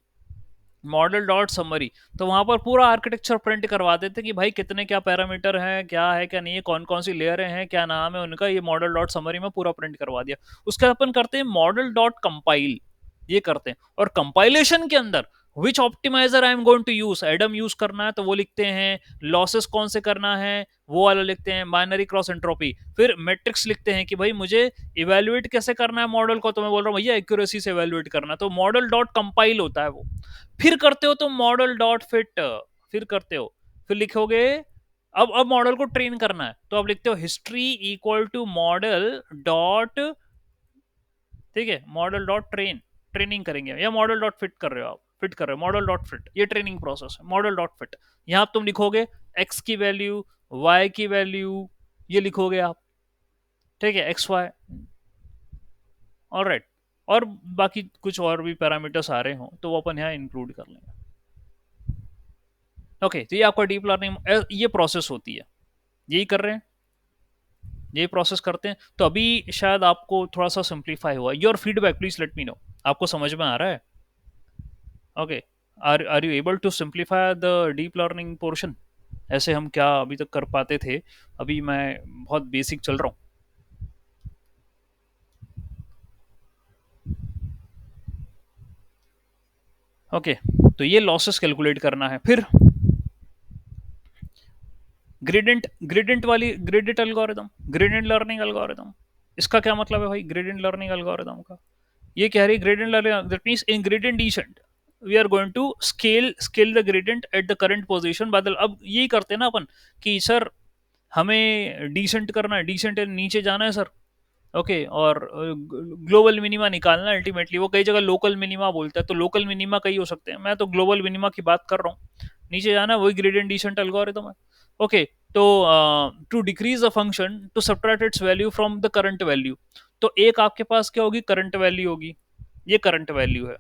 model dot summary, तो वहां पर पूरा आर्किटेक्चर प्रिंट करवा देते कि भाई कितने क्या पैरामीटर हैं, क्या है क्या नहीं है, कौन कौन सी लेयर हैं, क्या नाम है उनका, ये मॉडल डॉट समरी में पूरा प्रिंट करवा दिया. उसके बाद अपन करते हैं मॉडल डॉट कंपाइल, ये करते हैं. और कंपाइलेशन के अंदर which optimizer I am going to use, Adam use करना है तो वो लिखते हैं, लॉसेस कौन से करना है वो वाला लिखते हैं, बाइनरी क्रॉस एंट्रोपी, फिर मैट्रिक्स लिखते हैं कि भाई मुझे इवेल्युएट कैसे करना है मॉडल को, तो मैं बोल रहा हूँ भैया एक्यूरेसी से इवेल्युएट करना, तो मॉडल डॉट कंपाइल होता है वो. फिर करते हो तो मॉडल डॉट फिट, फिर करते हो, फिर लिखोगे, अब मॉडल को ट्रेन करना है तो अब लिखते हो history equal to model dot, ठीक है, मॉडल डॉट ट्रेन, ट्रेनिंग करेंगे, या मॉडल डॉट फिट कर रहे हो आप, फिट कर रहे हो मॉडल डॉट फिट, ये ट्रेनिंग प्रोसेस है मॉडल डॉट फिट. यहां तुम लिखोगे एक्स की वैल्यू, वाई की वैल्यू, ये लिखोगे आप, ठीक है, एक्स वाई, ऑलराइट. और बाकी कुछ और भी पैरामीटर्स आ रहे हो तो वो अपन यहाँ इंक्लूड कर लेंगे. ओके, तो ये आपका डीप लर्निंग ये प्रोसेस होती है, यही कर रहे हैं, यही प्रोसेस करते हैं. तो अभी शायद आपको थोड़ा सा सिंप्लीफाई हुआ. Your feedback please let me know, आपको समझ में आ रहा है? Okay, are you able to simplify the deep learning portion? ऐसे हम क्या अभी तक कर पाते थे, अभी मैं बहुत बेसिक चल रहा हूँ. ओके, तो ये लॉसेस कैलकुलेट करना है. फिर gradient algorithm, gradient learning algorithm, इसका क्या मतलब है भाई ग्रेडियंट लर्निंग एल्गोरिदम का? ये कह रही gradient learning that means in gradient descent we are going to scale the gradient at the current position. बादल अब यही करते हैं ना अपन कि सर हमें डिसेंट करना है, डिसेंट नीचे जाना है सर। ओके, और ग्लोबल मिनिमा निकालना अल्टीमेटली। वो कई जगह लोकल मिनिमा बोलता है, तो लोकल मिनिमा कई हो सकते हैं, मैं तो ग्लोबल मिनिमा की बात कर रहा हूँ। नीचे जाना वही ग्रेडियंट डिसेंट एल्गोरिथम है। ओके, तो to decrease a function to subtract its value from the current value, तो एक आपके पास क्या होगी, करंट वैल्यू होगी, ये करंट वैल्यू है।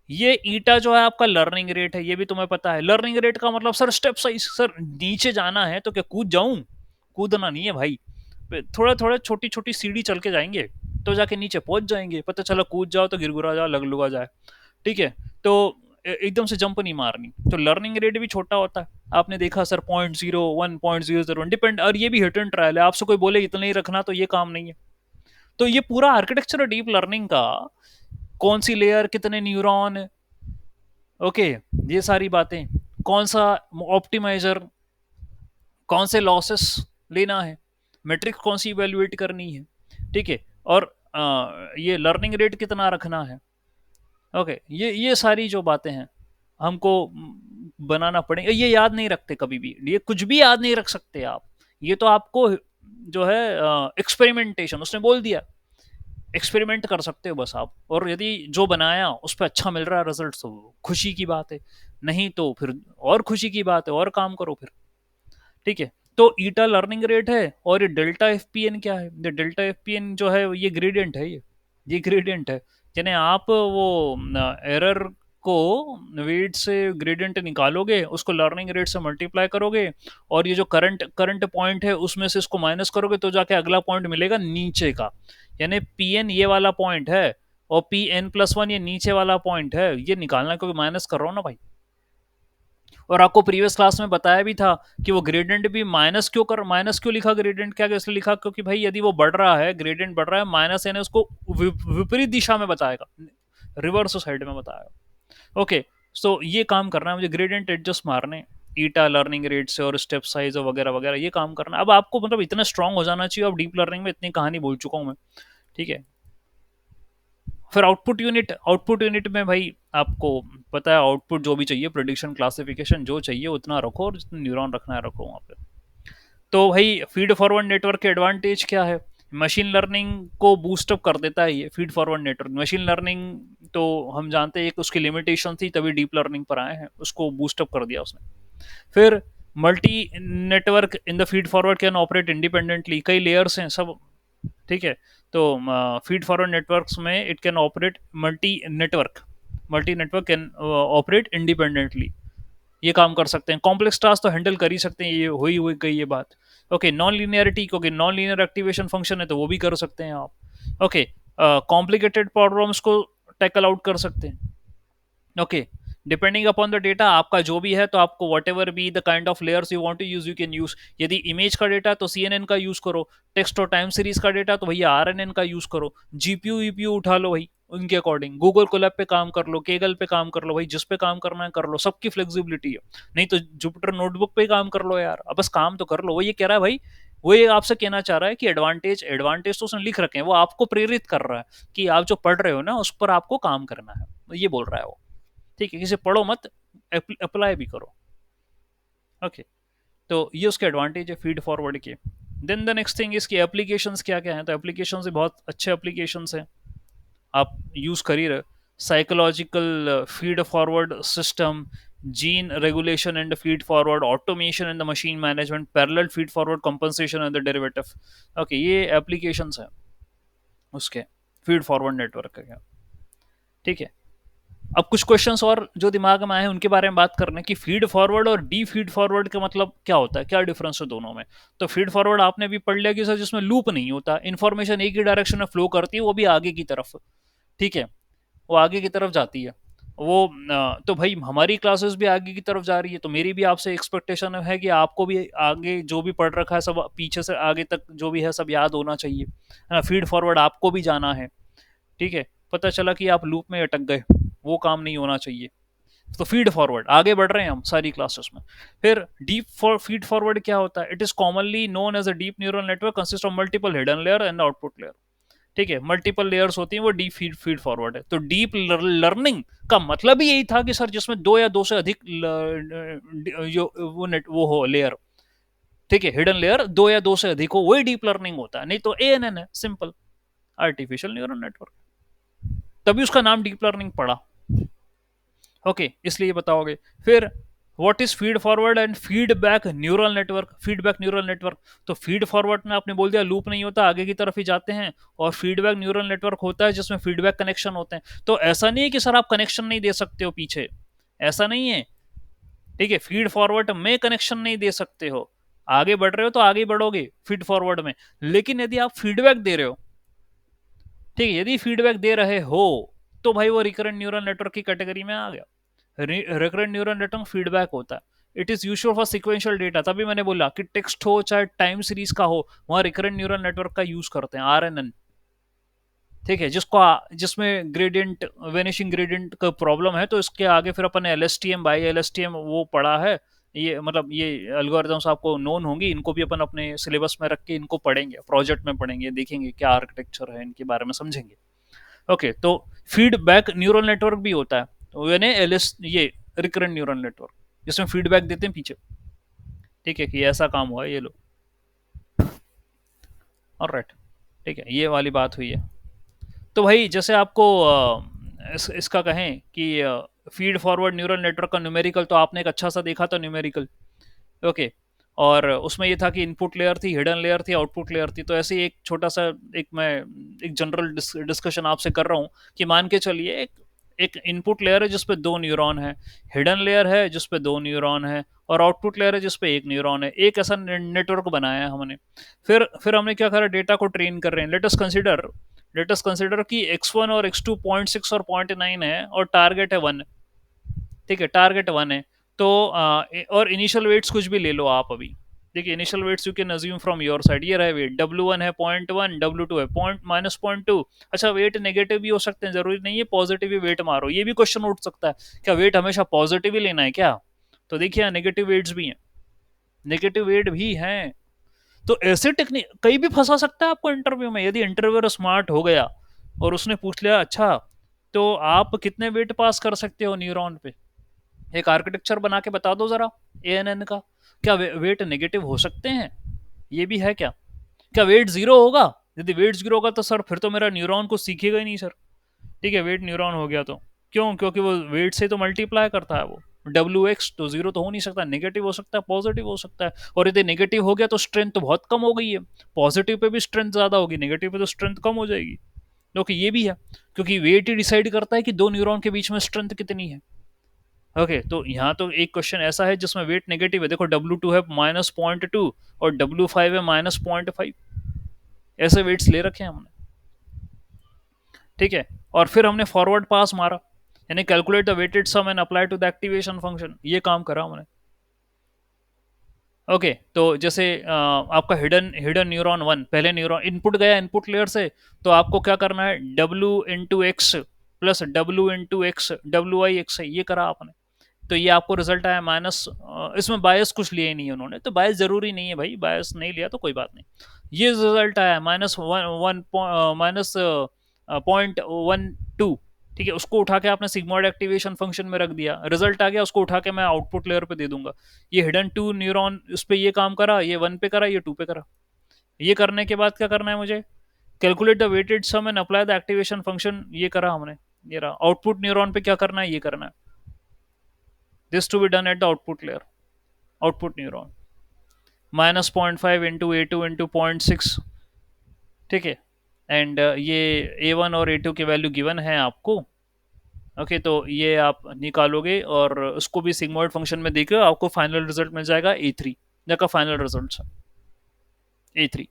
ये ईटा जो है आपका लर्निंग रेट है, ये भी तुम्हें पता है। लर्निंग रेट का मतलब सर स्टेप साइज, सर नीचे जाना है तो क्या कूद जाऊं? कूदना नहीं है भाई, थोड़ा थोड़ा छोटी छोटी सीढ़ी चल के जाएंगे तो जाके नीचे पहुंच जाएंगे। पता चला कूद जाओ तो गिरगुरा जाओ, लगलुगा जाए, ठीक है। तो एकदम से जंप नहीं मारनी, तो लर्निंग रेट भी छोटा होता है। आपने देखा सर 0.01 0.001 डिपेंड, और ये भी हिट एंड ट्रायल है, आपसे कोई बोले इतना ही रखना तो ये काम नहीं है। तो ये पूरा आर्किटेक्चर डीप लर्निंग का, कौन सी लेयर, कितने न्यूरॉन, ओके, ये सारी बातें, कौन सा ऑप्टिमाइजर, कौन से लॉसेस लेना है, मैट्रिक्स कौन सी इवेल्युएट करनी है, ठीक है, और ये लर्निंग रेट कितना रखना है। ओके, ये सारी जो बातें हैं हमको बनाना पड़ेगा। ये याद नहीं रखते कभी भी, ये कुछ भी याद नहीं रख सकते आप। ये तो आपको जो है एक्सपेरिमेंटेशन, उसने बोल दिया एक्सपेरिमेंट कर सकते हो बस आप, और यदि जो बनाया उस पर अच्छा मिल रहा है रिजल्ट तो खुशी की बात है, नहीं तो फिर और खुशी की बात है, और काम करो फिर, ठीक है। तो ईटा लर्निंग रेट है, और ये डेल्टा एफ पी एन क्या है, ये डेल्टा एफ पी एन जो है ये ग्रेडियंट है, ये ग्रेडियंट है। यानी आप वो एरर को वेट से ग्रेडियंट निकालोगे, उसको लर्निंग रेट से मल्टीप्लाई करोगे, और ये जो करंट करंट पॉइंट है उसमें से इसको माइनस करोगे, तो जाके अगला पॉइंट मिलेगा नीचे का। यानी पी एन ये वाला पॉइंट है, और पी एन प्लस वन ये नीचे वाला पॉइंट है, ये निकालना, क्योंकि माइनस कर रहा हूँ ना भाई। और आपको प्रीवियस क्लास में बताया भी था कि वो ग्रेडियंट भी माइनस क्यों लिखा, ग्रेडियंट क्या इसलिए लिखा क्योंकि भाई यदि वो बढ़ रहा है, ग्रेडियंट बढ़ रहा है, माइनस यानी उसको विपरीत दिशा में बताएगा, रिवर्स साइड में बताएगा। ओके, सो ये काम करना है मुझे, ग्रेडियंट एडजस्ट मारने ईटा लर्निंग रेट से, और स्टेप साइज वगैरह वगैरह, ये काम करना। अब आपको मतलब इतना स्ट्रांग हो जाना चाहिए, अब डीप लर्निंग में इतनी कहानी बोल चुका हूँ मैं, ठीक है। फिर आउटपुट यूनिट में भाई आपको पता है, आउटपुट जो भी चाहिए, प्रिडिक्शन क्लासिफिकेशन जो चाहिए उतना रखो, और जितने न्यूरॉन रखना है रखो वहाँ पे। तो भाई फीड फॉरवर्ड नेटवर्क के एडवांटेज क्या है? मशीन लर्निंग को बूस्टअप कर देता है ये feed forward network. Machine learning तो हम जानते हैं एक उसकी लिमिटेशन थी, तभी डीप लर्निंग पर आए हैं, उसको बूस्टअप कर दिया उसने। फिर multi network in the feed forward can operate independently, कई लेयर्स हैं सब, ठीक है। तो फीड फॉरवर्ड नेटवर्क्स में it can operate multi network can operate independently, ये काम कर सकते हैं। कॉम्प्लेक्स टास्क तो हैंडल कर ही सकते हैं, ये हुई गई ये बात। ओके, नॉन लीनियरिटी, क्योंकि नॉन लीनियर एक्टिवेशन फंक्शन है तो वो भी कर सकते हैं आप। ओके, कॉम्प्लिकेटेड प्रॉब्लम्स को टैकल आउट कर सकते हैं। Okay, depending upon the data आपका जो भी है, तो आपको whatever be the kind of layers you want to use, you can use. यदि इमेज का डेटा तो CNN का यूज करो, टेक्स्ट और टाइम सीरीज का डेटा तो भैया RNN का यूज करो, जीपीयू ईपीयू उठा लो भाई उनके अकॉर्डिंग, गूगल कोलैब पे काम कर लो, केगल पे काम कर लो भाई, जिस पे काम करना है कर लो, सबकी फ्लेक्सिबिलिटी है। नहीं तो जुपिटर नोटबुक पे काम कर लो यार, अब बस काम तो कर लो। वो ये कह रहा है भाई, वो ये आपसे कहना चाह रहा है कि एडवांटेज एडवांटेज तो उसने लिख रखे हैं, वो आपको प्रेरित कर रहा है कि आप जो पढ़ रहे हो ना उस पर आपको काम करना है, ये बोल रहा है वो, ठीक है। किसी पढ़ो मत, अप्लाई भी करो। ओके, तो ये उसके एडवांटेज है फीड फॉरवर्ड के। देन द नेक्स्ट थिंग इसकी एप्लीकेशंस क्या क्या हैं, तो एप्लीकेशंस बहुत अच्छे एप्लीकेशंस हैं, आप यूज़ कर ही रहे। Psychological feed forward system, gene regulation and feed forward, automation and the machine management, parallel feed forward compensation and the derivative. Okay, ये एप्लीकेशंस हैं उसके फीड फॉरवर्ड नेटवर्क के, ठीक है। अब कुछ क्वेश्चंस और जो दिमाग में आए हैं उनके बारे में बात करने की, फीड फॉरवर्ड और डी फीड फॉरवर्ड का मतलब क्या होता है, क्या डिफरेंस है दोनों में। तो फीड फॉरवर्ड आपने भी पढ़ लिया कि सर जिसमें लूप नहीं होता, इन्फॉर्मेशन एक ही डायरेक्शन में फ्लो करती है, वो भी आगे की तरफ, ठीक है, वो आगे की तरफ जाती है। वो तो भाई हमारी क्लासेस भी आगे की तरफ जा रही है, तो मेरी भी आपसे एक्सपेक्टेशन है कि आपको भी आगे जो भी पढ़ रखा है सब पीछे से आगे तक जो भी है सब याद होना चाहिए, है ना। फीड फॉरवर्ड आपको भी जाना है, ठीक है। पता चला कि आप लूप में अटक गए, वो काम नहीं होना चाहिए। तो फीड फॉरवर्ड आगे बढ़ रहे हैं हम सारी क्लासेस में। फिर डीप फॉर फीड फॉरवर्ड क्या होता है? It is commonly known as a deep neural network consist of multiple hidden layer and output layer. ठीक है, मल्टीपल लेयर्स होती हैं, वो डीप फीड फीड फॉरवर्ड है। तो डीप लर्निंग का मतलब ही यही था कि सर जिसमें दो या दो से अधिक जो वो नेट वो हो लेयर, ठीक है, हिडन लेयर दो या दो से अधिक हो, वही डीप लर्निंग होता है। नहीं तो एएनएन है, सिंपल आर्टिफिशियल न्यूरल नेटवर्क। तभी उसका नाम डीप लर्निंग पड़ा। ओके, इसलिए बताओगे। फिर what is feed forward and feedback neural network? Feedback neural network, तो फीड फॉरवर्ड में आपने बोल दिया लूप नहीं होता, आगे की तरफ ही जाते हैं। और फीडबैक न्यूरल नेटवर्क होता है जिसमें फीडबैक कनेक्शन होते हैं। तो ऐसा नहीं है कि सर आप कनेक्शन नहीं दे सकते हो पीछे, ऐसा नहीं है। ठीक है, फीड फॉरवर्ड में कनेक्शन नहीं दे सकते हो, आगे बढ़ रहे हो तो आगे बढ़ोगे फीड फॉरवर्ड में। लेकिन यदि आप फीडबैक दे रहे हो, ठीक है, यदि फीडबैक दे रहे हो, तो भाई वो रिकरेंट न्यूरल नेटवर्क की कैटेगरी में आ गया। रिकरेंट न्यूरल नेटवर्क फीडबैक होता है। It is useful for sequential data. तभी मैंने बोला कि टेक्स्ट हो चाहे टाइम सीरीज का हो, वहां रिकरेंट न्यूरल नेटवर्क का यूज करते हैं, आरएनएन। ठीक है, जिसमें ग्रेडियंट वेनिशिंग ग्रेडियंट का प्रॉब्लम है, तो इसके आगे फिर अपन एलएसटीएम बाई एलएसटीएम वो पढ़ा है। ये मतलब ये एल्गोरिथम्स आपको नोन होंगी, इनको भी अपन अपने सिलेबस में रख के इनको पढ़ेंगे, प्रोजेक्ट में पढ़ेंगे, देखेंगे क्या आर्किटेक्चर है, इनके बारे में समझेंगे। ओके, तो फीडबैक न्यूरल नेटवर्क भी होता है, तो यानी एलएस ये रिकरेंट न्यूरल नेटवर्क जिसमें फीडबैक देते हैं पीछे। ठीक है, कि ऐसा काम हुआ है, ये लो। ऑलराइट, ठीक है, ये वाली बात हुई है। तो भाई जैसे आपको इसका कहें कि फीड फॉरवर्ड न्यूरल नेटवर्क का न्यूमेरिकल तो आपने एक अच्छा सा देखा था न्यूमेरिकल। ओके, और उसमें ये था कि इनपुट लेयर थी, हिडन लेयर थी, आउटपुट लेयर थी। तो ऐसे ही एक छोटा सा एक मैं एक जनरल डिस्कशन आपसे कर रहा हूँ कि मान के चलिए एक एक इनपुट लेयर है जिसपे दो न्यूरॉन है, हिडन लेयर है जिसपे दो न्यूरॉन है, और आउटपुट लेयर है जिसपे एक न्यूरॉन है। एक ऐसा नेटवर्क बनाया है हमने। फिर हमने क्या करा, डेटा को ट्रेन कर रहे हैं। लेट अस कंसिडर कि x1 और x2 0.6 और 0.9 है, और टारगेट है 1। ठीक है, टारगेट 1 है। तो और इनिशियल वेट्स कुछ भी ले लो आप अभी। देखिए, initial weights you can assume from your side. ये रहे वेट, W1 है 0.1, W2 है पॉइंट माइनस 0.2। अच्छा, वेट नेगेटिव भी हो सकते हैं, जरूरी नहीं है पॉजिटिव ही वेट मारो। ये भी क्वेश्चन उठ सकता है, क्या वेट हमेशा पॉजिटिव ही लेना है क्या? तो देखिए, नेगेटिव वेट्स भी हैं, नेगेटिव वेट भी हैं। तो ऐसे टेक्निक कहीं भी फंसा सकता है आपको इंटरव्यू में। यदि इंटरव्यूअर स्मार्ट हो गया और उसने पूछ लिया, अच्छा तो आप कितने वेट पास कर सकते हो न्यूरॉन पे, एक आर्किटेक्चर बना के बता दो जरा एएनएन का। क्या वेट नेगेटिव हो सकते हैं? ये भी है क्या? क्या वेट जीरो होगा? यदि वेट जीरो होगा तो सर फिर तो मेरा न्यूरॉन कुछ सीखेगा ही नहीं सर। ठीक है, वेट न्यूरॉन हो गया तो क्यों? क्योंकि वो वेट से तो मल्टीप्लाई करता है वो। WX तो जीरो तो हो नहीं सकता, नेगेटिव हो सकता है, पॉजिटिव हो सकता है। और यदि नेगेटिव हो गया तो स्ट्रेंथ तो बहुत कम हो गई है। पॉजिटिव पे भी स्ट्रेंथ ज्यादा होगी, नेगेटिव पे तो स्ट्रेंथ कम हो जाएगी। क्योंकि ये भी है, क्योंकि वेट ही डिसाइड करता है कि दो न्यूरॉन के बीच में स्ट्रेंथ कितनी है। ओके, तो यहाँ तो एक क्वेश्चन ऐसा है जिसमें वेट नेगेटिव है। देखो, W2 है -0.2 और W5 है -0.5। ऐसे वेट्स ले रखे हैं हमने। ठीक है, और फिर हमने फॉरवर्ड पास मारा, यानी calculate the weighted sum and apply to the activation function. ये काम करा हमने। ओके, तो जैसे आपका हिडन हिडन न्यूरॉन 1, पहले न्यूरॉन इनपुट गया इनपुट लेयर से, तो आपको क्या करना है, W into x plus W into x, WI ये करा आपने। तो ये आपको रिजल्ट आया माइनस। इसमें बायस कुछ लिए नहीं उन्होंने, तो बायस जरूरी नहीं है भाई, बायस नहीं लिया तो कोई बात नहीं। ये रिजल्ट आया -1 माइनस 0.12। ठीक है, उसको उठा के आपने सिग्मॉइड एक्टिवेशन फंक्शन में रख दिया, रिजल्ट आ गया, उसको उठा के मैं आउटपुट लेयर पे दे दूंगा। ये हिडन 2 न्यूरॉन उस पर ये काम करा, ये 1 पे करा, ये 2 पे करा। ये करने के बाद क्या करना है मुझे, calculate the weighted sum and apply the activation function. ये करा हमने, ये रहा। आउटपुट न्यूरॉन पे क्या करना है, ये करना है। This to be done at the output layer, output neuron -0.5 into A2 into 0.6। ठीक है, एंड ये A1 और A2 की वैल्यू गिवन है आपको। ओके, तो ये आप निकालोगे और उसको भी सिग्मोइड फंक्शन में देखो, आपको फाइनल रिजल्ट मिल जाएगा A3। जगह फाइनल रिजल्ट A3।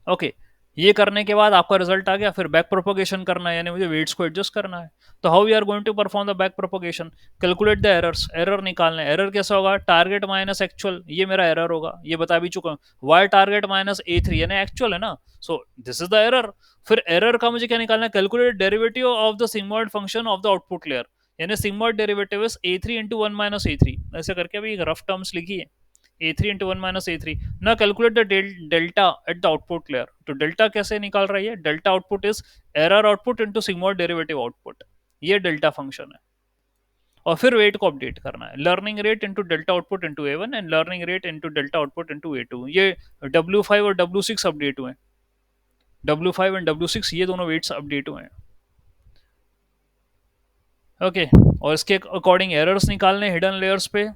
ओके, ये करने के बाद आपका रिजल्ट आ गया, फिर बैक प्रोपोगेशन करना है, यानी मुझे वेट्स को एडजस्ट करना है। तो how we are going to perform the back propagation, calculate the errors. Error निकालना है। एरर कैसा होगा, टारगेट माइनस एक्चुअल, ये मेरा एरर होगा, ये बता भी चुका हूँ। वाई टारगेट माइनस A3 यानी एक्चुअल है ना, so this is the error. फिर एरर का मुझे क्या निकालना है, calculate derivative of the sigmoid function of the output layer. यानी sigmoid derivative is a three into one minus a three, ऐसे करके अभी एक रफ टर्म्स लिखी है, a three into one minus a three. ना calculate the delta at the output layer. तो delta कैसे निकाल रही है? Delta output is error output into sigmoid derivative output, ये डेल्टा फंक्शन है। और फिर वेट को अपडेट करना है, learning rate into delta output into A one and learning rate into delta output into A two. ये W5 और W6 update हुए हैं, W5 एंड W6 ये दोनों वेट्स अपडेट हुए हैं। ओके, और इसके अकॉर्डिंग एरर्स निकालने हिडन लेयर्स पे।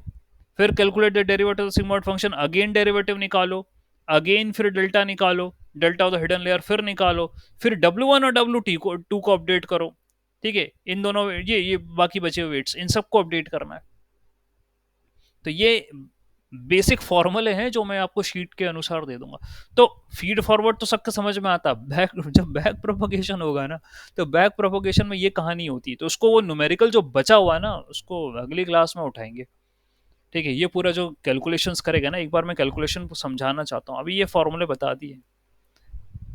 फिर calculate the derivative sigmoid function, again derivative निकालो, अगेन फिर डेल्टा निकालो, delta of the hidden layer फिर निकालो, फिर W1 और W2 को अपडेट करो। ठीक है, इन दोनों ये बाकी बचे हुए वेट्स इन सबको अपडेट करना है। तो ये बेसिक फॉर्मूले हैं जो मैं आपको शीट के अनुसार दे दूंगा। तो फीड फॉरवर्ड तो सबके समझ में आता, बैक जब बैक प्रोपोगेशन होगा ना, तो बैक प्रोपोगेशन में ये कहानी होती है। तो उसको वो न्यूमेरिकल जो बचा हुआ है ना, उसको अगली क्लास में उठाएंगे। ठीक है, ये पूरा जो कैलकुलेशंस करेगा ना, एक बार मैं कैलकुलेशन को समझाना चाहता हूँ, अभी ये फॉर्मूले बता दिए।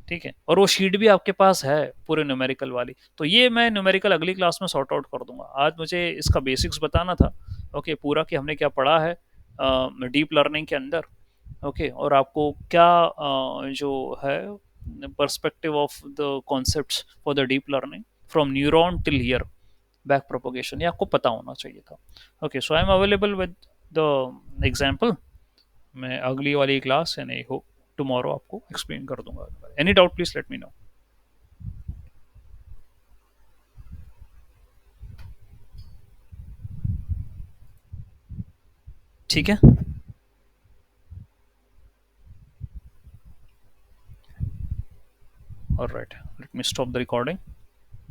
ठीक है, और वो शीट भी आपके पास है पूरे न्यूमेरिकल वाली। तो ये मैं न्यूमेरिकल अगली क्लास में सॉर्ट आउट कर दूंगा, आज मुझे इसका बेसिक्स बताना था। ओके, पूरा कि हमने क्या पढ़ा है डीप लर्निंग के अंदर। ओके, और आपको क्या जो है perspective of the concepts for the deep learning from neuron till hear back propagation, ये आपको पता होना चाहिए था। Okay, so I am available with the example. मैं अगली वाली क्लास यानी होप टुमारो आपको एक्सप्लेन कर दूंगा। Any doubt please let me no. ठीक है, alright, let me stop the recording.